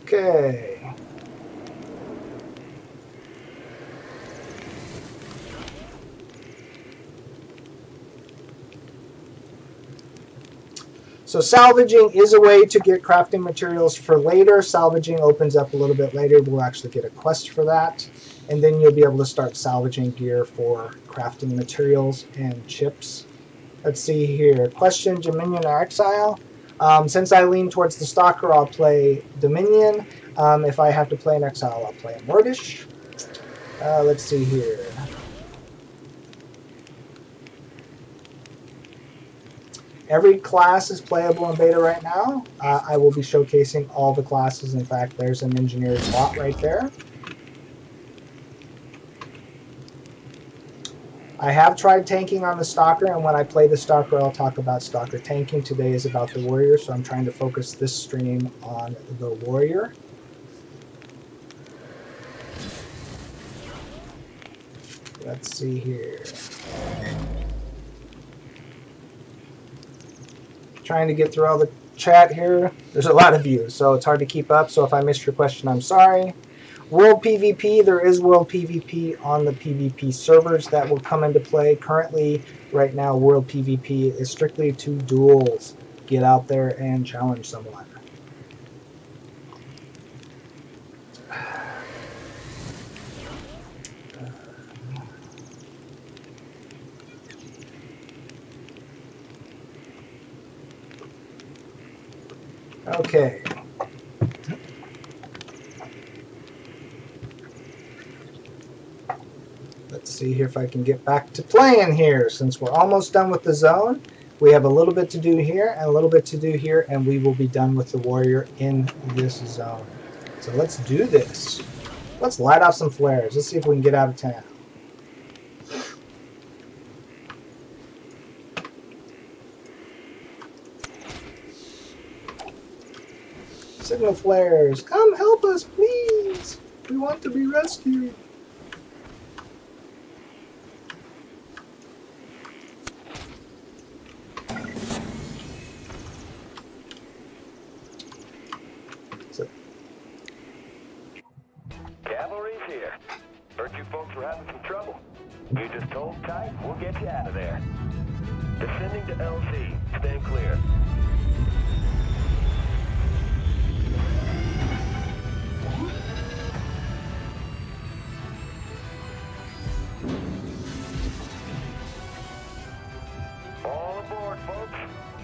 [SPEAKER 1] Okay. So salvaging is a way to get crafting materials for later. Salvaging opens up a little bit later. We'll actually get a quest for that. And then you'll be able to start salvaging gear for crafting materials and chips. Let's see here. Question, Dominion or Exile? Since I lean towards the Stalker, I'll play Dominion. If I have to play an Exile, I'll play a Mordish. Let's see here. Every class is playable in beta right now. I will be showcasing all the classes. In fact, there's an engineer's slot right there. I have tried tanking on the Stalker, and when I play the Stalker, I'll talk about Stalker tanking. Today is about the Warrior, so I'm trying to focus this stream on the Warrior. Let's see here. Trying to get through all the chat here. There's a lot of you, so it's hard to keep up. So if I missed your question, I'm sorry. World PvP, there is World PvP on the PvP servers that will come into play. Currently, right now, World PvP is strictly to duels. Get out there and challenge someone. Okay. Let's see here if I can get back to playing here. Since we're almost done with the zone, we have a little bit to do here and a little bit to do here, and we will be done with the Warrior in this zone. So let's do this. Let's light off some flares. Let's see if we can get out of town. Signal flares, come help us, please. We want to be rescued. So,
[SPEAKER 9] Just hold tight, we'll get you out of there. Descending to LZ. Stand clear. All aboard, folks.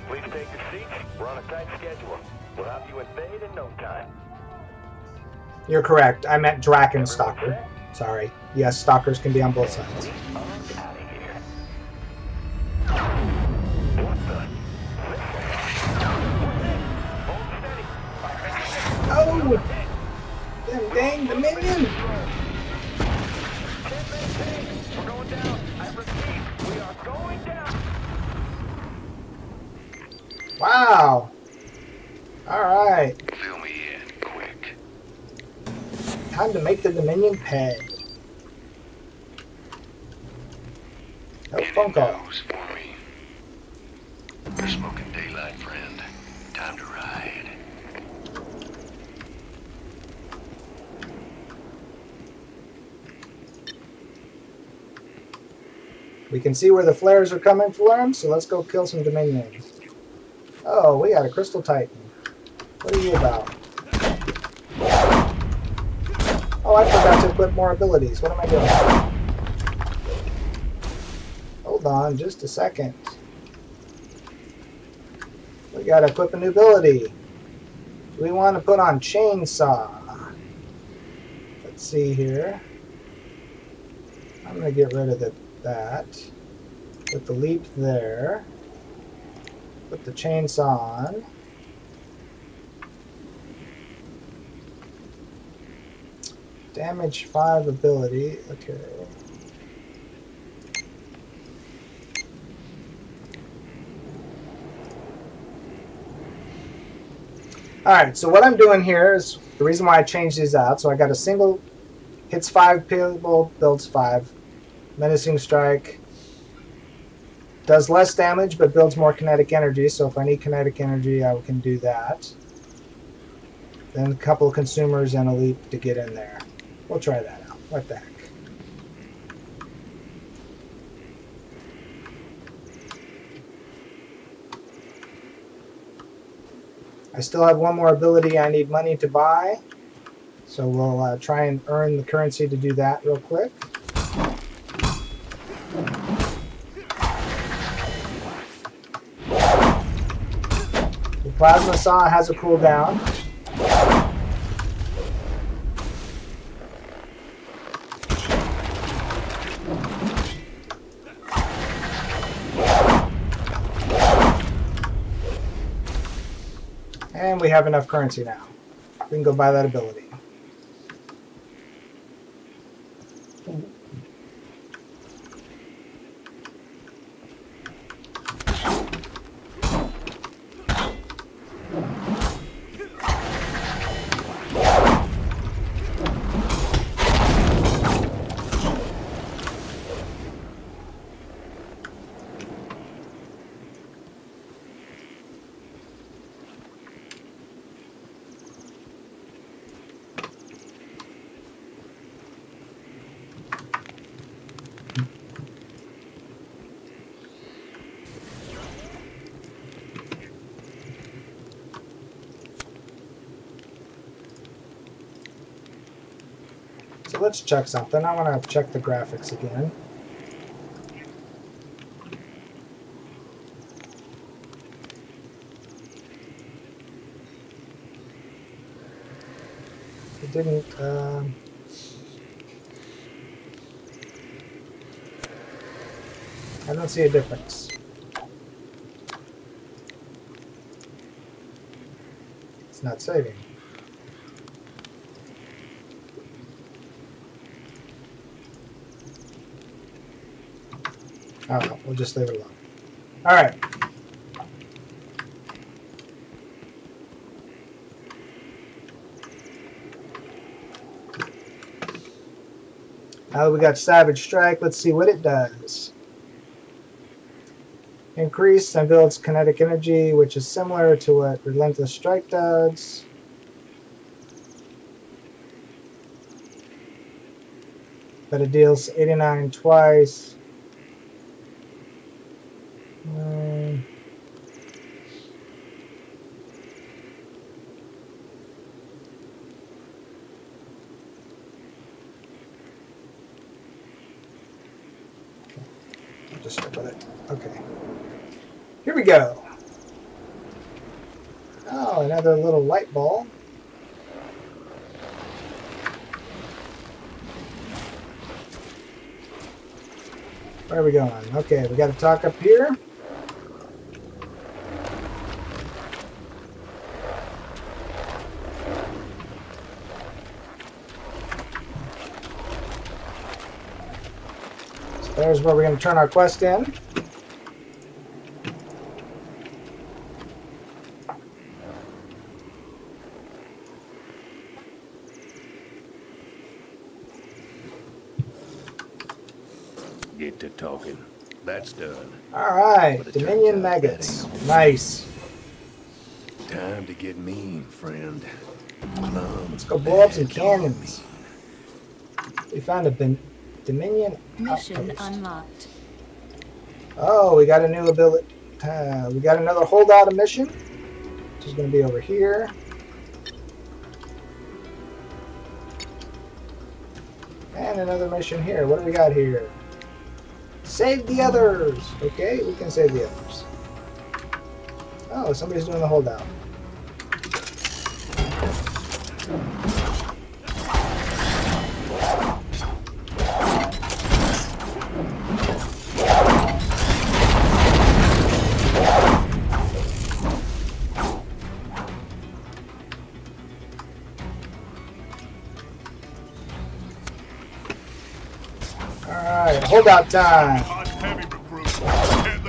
[SPEAKER 9] Please take your seats. We're on a tight schedule. We'll have you invade in no time.
[SPEAKER 1] You're correct. I meant Draken Stalker. Sorry. Yes, stalkers can be on both sides. Oh! Damn dang Dominion!
[SPEAKER 9] We're going down. I repeat, we are going down.
[SPEAKER 1] Wow! Alright.
[SPEAKER 3] Fill me in, quick.
[SPEAKER 1] Time to make the Dominion pay. No phone call.
[SPEAKER 3] News for me. You're smoking daylight, friend. Time to ride.
[SPEAKER 1] We can see where the flares are coming from, so let's go kill some Dominions. Oh, we got a Crystal Titan. What are you about? Oh, I forgot to equip more abilities. What am I doing? Hold on just a second. We gotta equip a new ability. Do we want to put on Chainsaw? Let's see here. I'm gonna get rid of that. Put the leap there. Put the chainsaw on. Damage 5 ability. Okay. Alright, so what I'm doing here is the reason why I changed these out. So I got a single, hits 5 people, builds 5. Menacing Strike. Does less damage, but builds more kinetic energy. So if I need kinetic energy, I can do that. Then a couple of consumers and a leap to get in there. We'll try that out. What the heck. I still have one more ability I need money to buy. So we'll try and earn the currency to do that real quick. The plasma saw has a cooldown. And we have enough currency now. We can go buy that ability. So let's check something. I want to check the graphics again. It didn't. I don't see a difference. It's not saving. Oh, we'll just leave it alone. All right. Now that we got Savage Strike, let's see what it does. Increase and builds kinetic energy, which is similar to what Relentless Strike does. But it deals 89 twice. Just stick with it. Okay. Here we go. Oh, another little light ball. Where are we going? Okay, we got to talk up here. So there's where we're going to turn our quest in.
[SPEAKER 6] Get to talking. That's done.
[SPEAKER 1] Alright, Dominion maggots. Nice.
[SPEAKER 6] Time to get mean, friend.
[SPEAKER 1] Let's go blow up some cannons. We found a Dominion
[SPEAKER 7] Mission
[SPEAKER 1] outpost.
[SPEAKER 7] unlocked.
[SPEAKER 1] Oh, we got a new ability. We got another holdout mission, which is going to be over here. And another mission here. What do we got here? Save the others! Okay, we can save the others. Oh, somebody's doing the holdout. Alright, holdout time!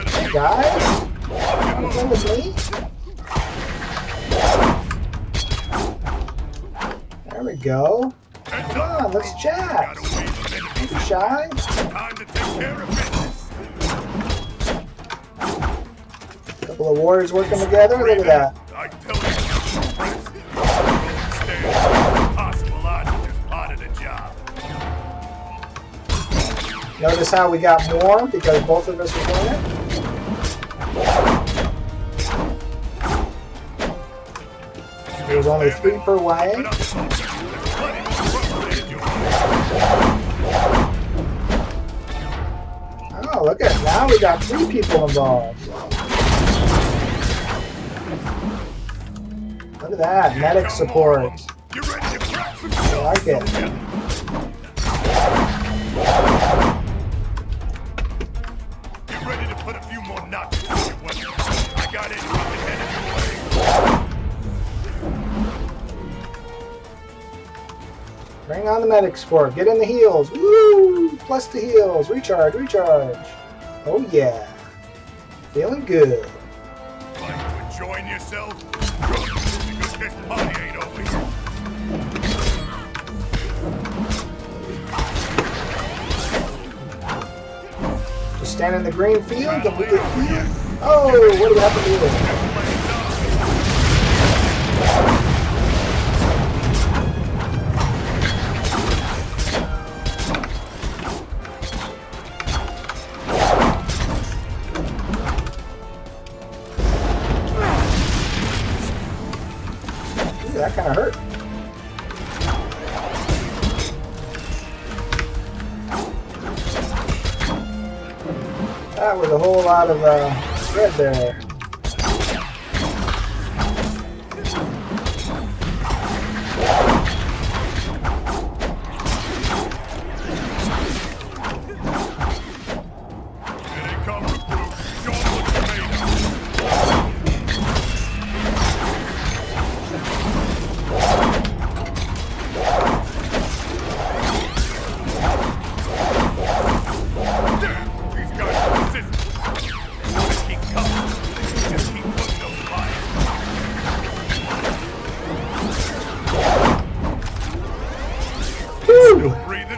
[SPEAKER 1] Hey guys? Wanna play with me? There we go. Come on, let's chat! Don't be shy. Couple of warriors working together, look at that. Notice how we got more because both of us were doing it? There's only 3 per way. Oh, look at it. Now we got 3 people involved. Look at that. Medic support. I like it. Bring on the medic support. Get in the heals. Woo! Plus the heals. Recharge, recharge. Oh yeah. Feeling good.
[SPEAKER 2] Like you enjoying yourself? Good, because this party ain't over here.
[SPEAKER 1] Just stand in the green field and we get healed. Oh, what do we have to do? That kind of hurt. That was a whole lot of red there.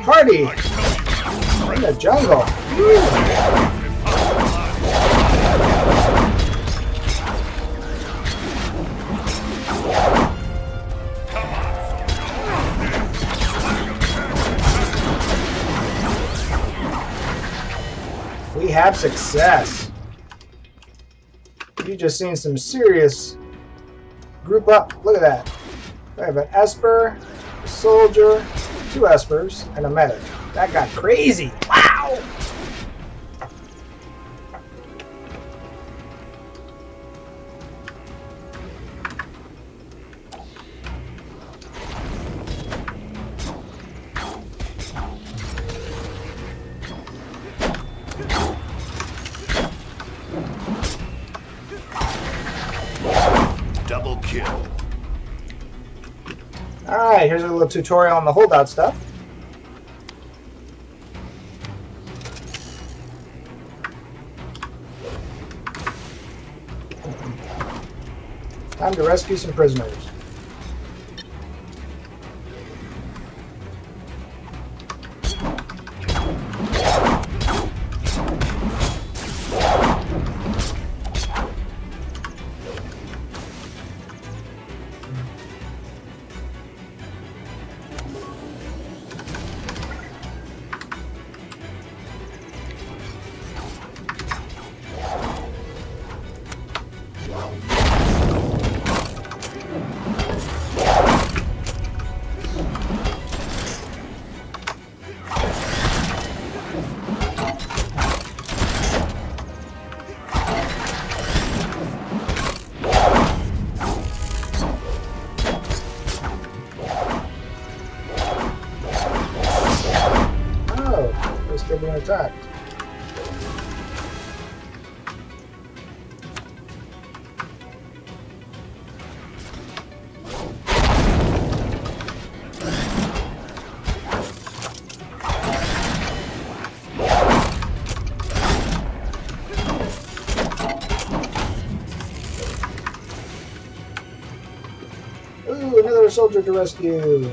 [SPEAKER 1] Party in the jungle. We have success. You just seen some serious group up. Look at that. We have an Esper, a soldier, 2 Espers, and a medic. That got crazy. Wow!
[SPEAKER 6] Double kill.
[SPEAKER 1] Alright, here's a little tutorial on the holdout stuff. Time to rescue some prisoners. Still being attacked. Ooh, another soldier to rescue.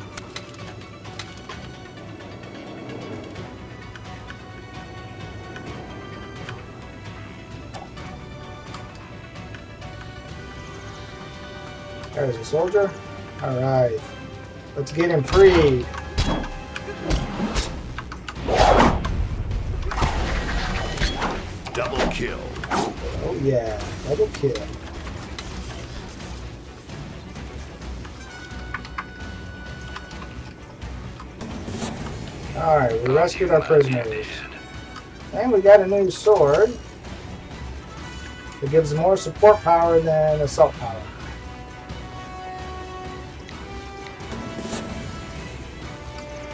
[SPEAKER 1] There's a soldier. Alright. Let's get him freed.
[SPEAKER 6] Double kill.
[SPEAKER 1] Oh yeah, double kill. Alright, we rescued our prisoners. And we got a new sword. It gives more support power than assault power.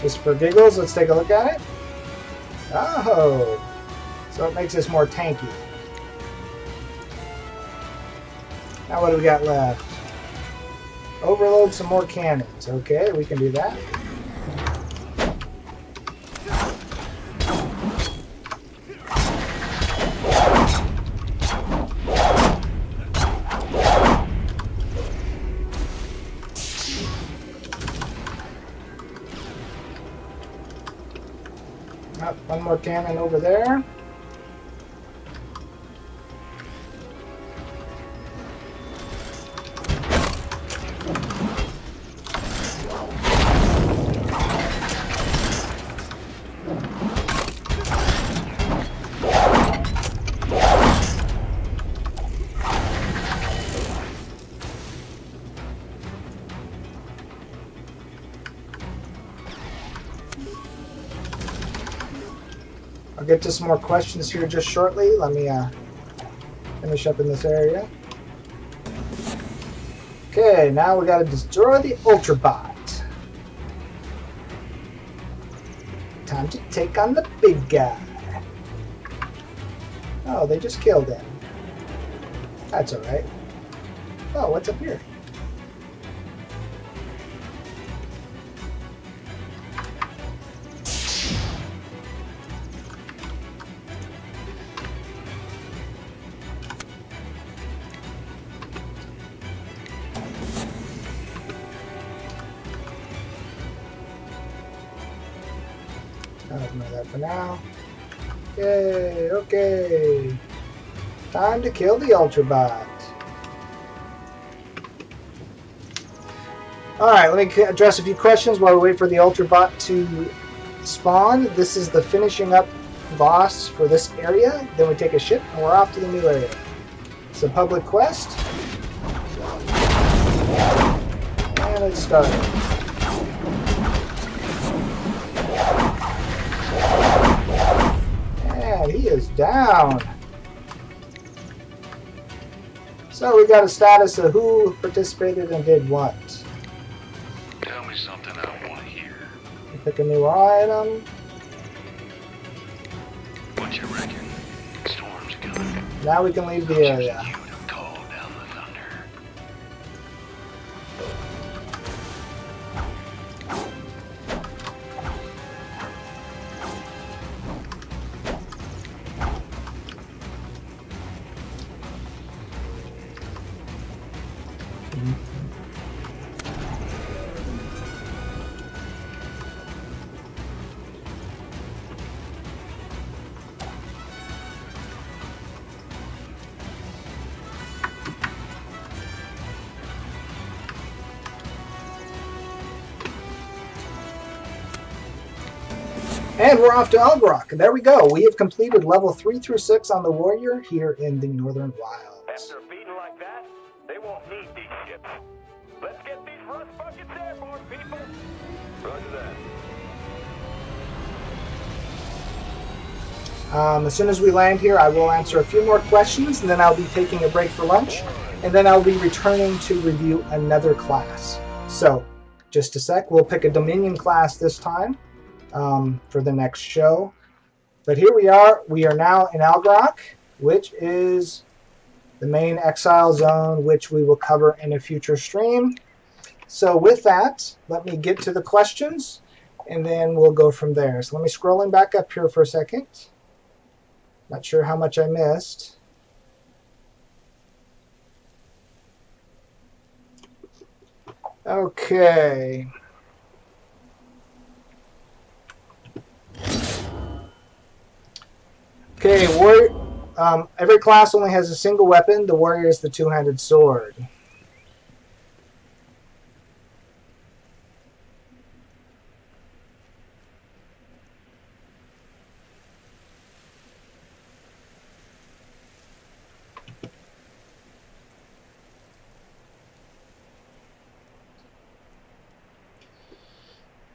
[SPEAKER 1] Just for giggles, let's take a look at it. Oh, so it makes us more tanky. Now what do we got left? Overload some more cannons. Okay, we can do that. One more cannon over there. I'll get to some more questions here just shortly. Let me finish up in this area. Okay, now we gotta destroy the Ultrabot. Time to take on the big guy. Oh, they just killed him. That's alright. Oh, what's up here? I'll ignore that for now. Yay, okay. Time to kill the Ultrabot. Alright, let me address a few questions while we wait for the Ultrabot to spawn. This is the finishing up boss for this area. Then we take a ship and we're off to the new area. It's a public quest. And let's start. And he is down. So we got a status of who participated and did what.
[SPEAKER 3] Tell me something I want to hear.
[SPEAKER 1] Pick a new item.
[SPEAKER 3] What you reckon? Storm's coming.
[SPEAKER 1] Now we can leave the area.
[SPEAKER 3] You'd have called down the thunder.
[SPEAKER 1] And we're off to Elbrock. There we go. We have completed level 3 through 6 on the Warrior here in the Northern Wilds.
[SPEAKER 9] After a beating like that, they won't need these ships. Let's get these rust buckets airborne, people! Roger that.
[SPEAKER 1] As soon as we land here, I will answer a few more questions, and then I'll be taking a break for lunch, and then I'll be returning to review another class. So, just a sec, we'll pick a Dominion class this time for the next show. But here we are now in Algrok, which is the main exile zone, which we will cover in a future stream. So with that, let me get to the questions, and then we'll go from there. So let me scrolling back up here for a second. Not sure how much I missed. Okay. Okay, every class only has a single weapon. The warrior is the two-handed sword.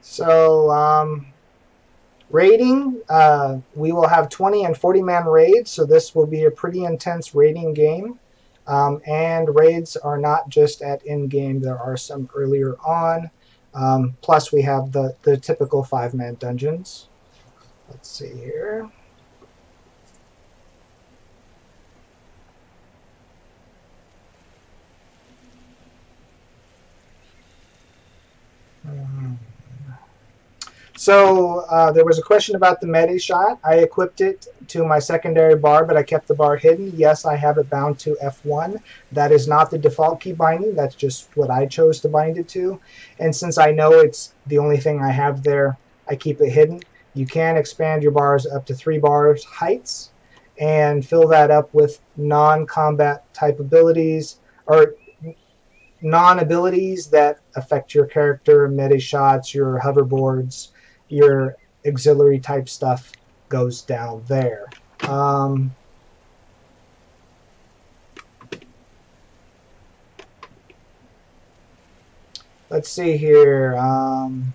[SPEAKER 1] So, raiding, we will have 20 and 40-man raids, so this will be a pretty intense raiding game. And raids are not just at in-game, there are some earlier on. Plus we have the typical 5-man dungeons. Let's see here. So there was a question about the melee shot. I equipped it to my secondary bar, but I kept the bar hidden. Yes, I have it bound to F1. That is not the default key binding. That's just what I chose to bind it to. And since I know it's the only thing I have there, I keep it hidden. You can expand your bars up to 3 bars heights and fill that up with non-combat type abilities or non-abilities that affect your character, melee shots, your hoverboards. Your auxiliary type stuff goes down there. Let's see here. I'm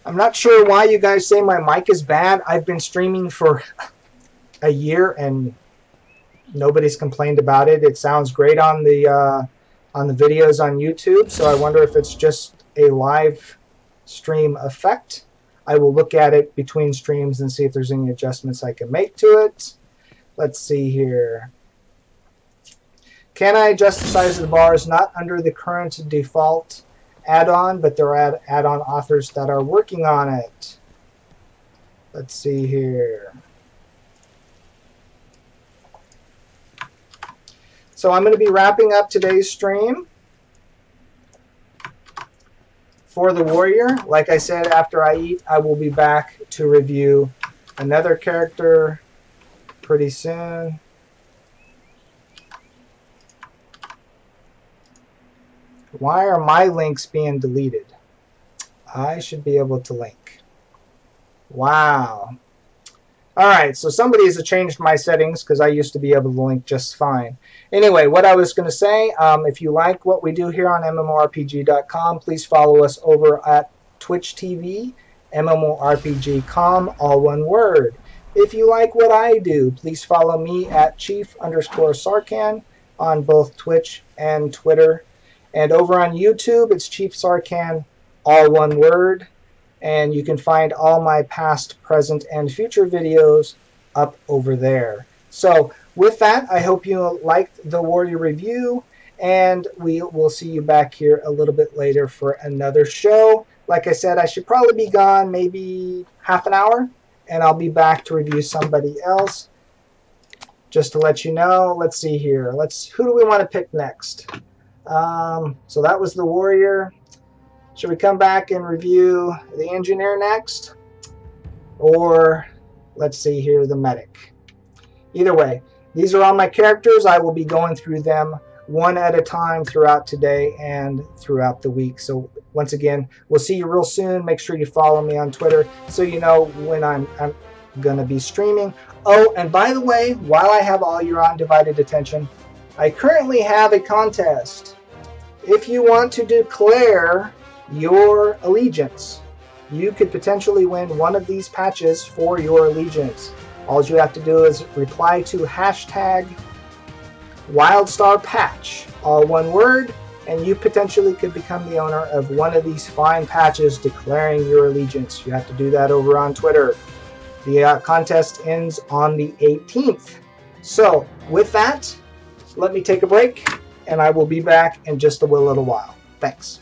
[SPEAKER 1] not sure why you guys say my mic is bad. I've been streaming for a year and nobody's complained about it. It sounds great on the videos on YouTube, so I wonder if it's just a live stream effect. I will look at it between streams and see if there's any adjustments I can make to it. Let's see here. Can I adjust the size of the bars? Not under the current default add-on, but there are add-on authors that are working on it. Let's see here. So I'm going to be wrapping up today's stream for the warrior. Like I said, after I eat, I will be back to review another character pretty soon. Why are my links being deleted? I should be able to link. Wow. Alright, so somebody has changed my settings because I used to be able to link just fine. Anyway, what I was going to say, if you like what we do here on MMORPG.com, please follow us over at Twitch TV, MMORPG.com, all one word. If you like what I do, please follow me at Chief_Sarcan on both Twitch and Twitter. And over on YouTube, it's Chief Sarcan, all one word. And you can find all my past, present, and future videos up over there. So with that, I hope you liked the Warrior review, and we will see you back here a little bit later for another show. Like I said, I should probably be gone maybe half an hour, and I'll be back to review somebody else. Just to let you know, let's see here. Who do we want to pick next? So that was the Warrior. Should we come back and review the Engineer next? Or, let's see here, the Medic. Either way, these are all my characters. I will be going through them one at a time throughout today and throughout the week. So, once again, we'll see you real soon. Make sure you follow me on Twitter so you know when I'm going to be streaming. Oh, and by the way, while I have all your undivided attention, I currently have a contest. If you want to declare your allegiance, you could potentially win one of these patches for your allegiance. All you have to do is reply to hashtag WildStar patch, all one word, and you potentially could become the owner of one of these fine patches declaring your allegiance. You have to do that over on Twitter. The contest ends on the 18th. So with that, let me take a break, and I will be back in just a little while. Thanks.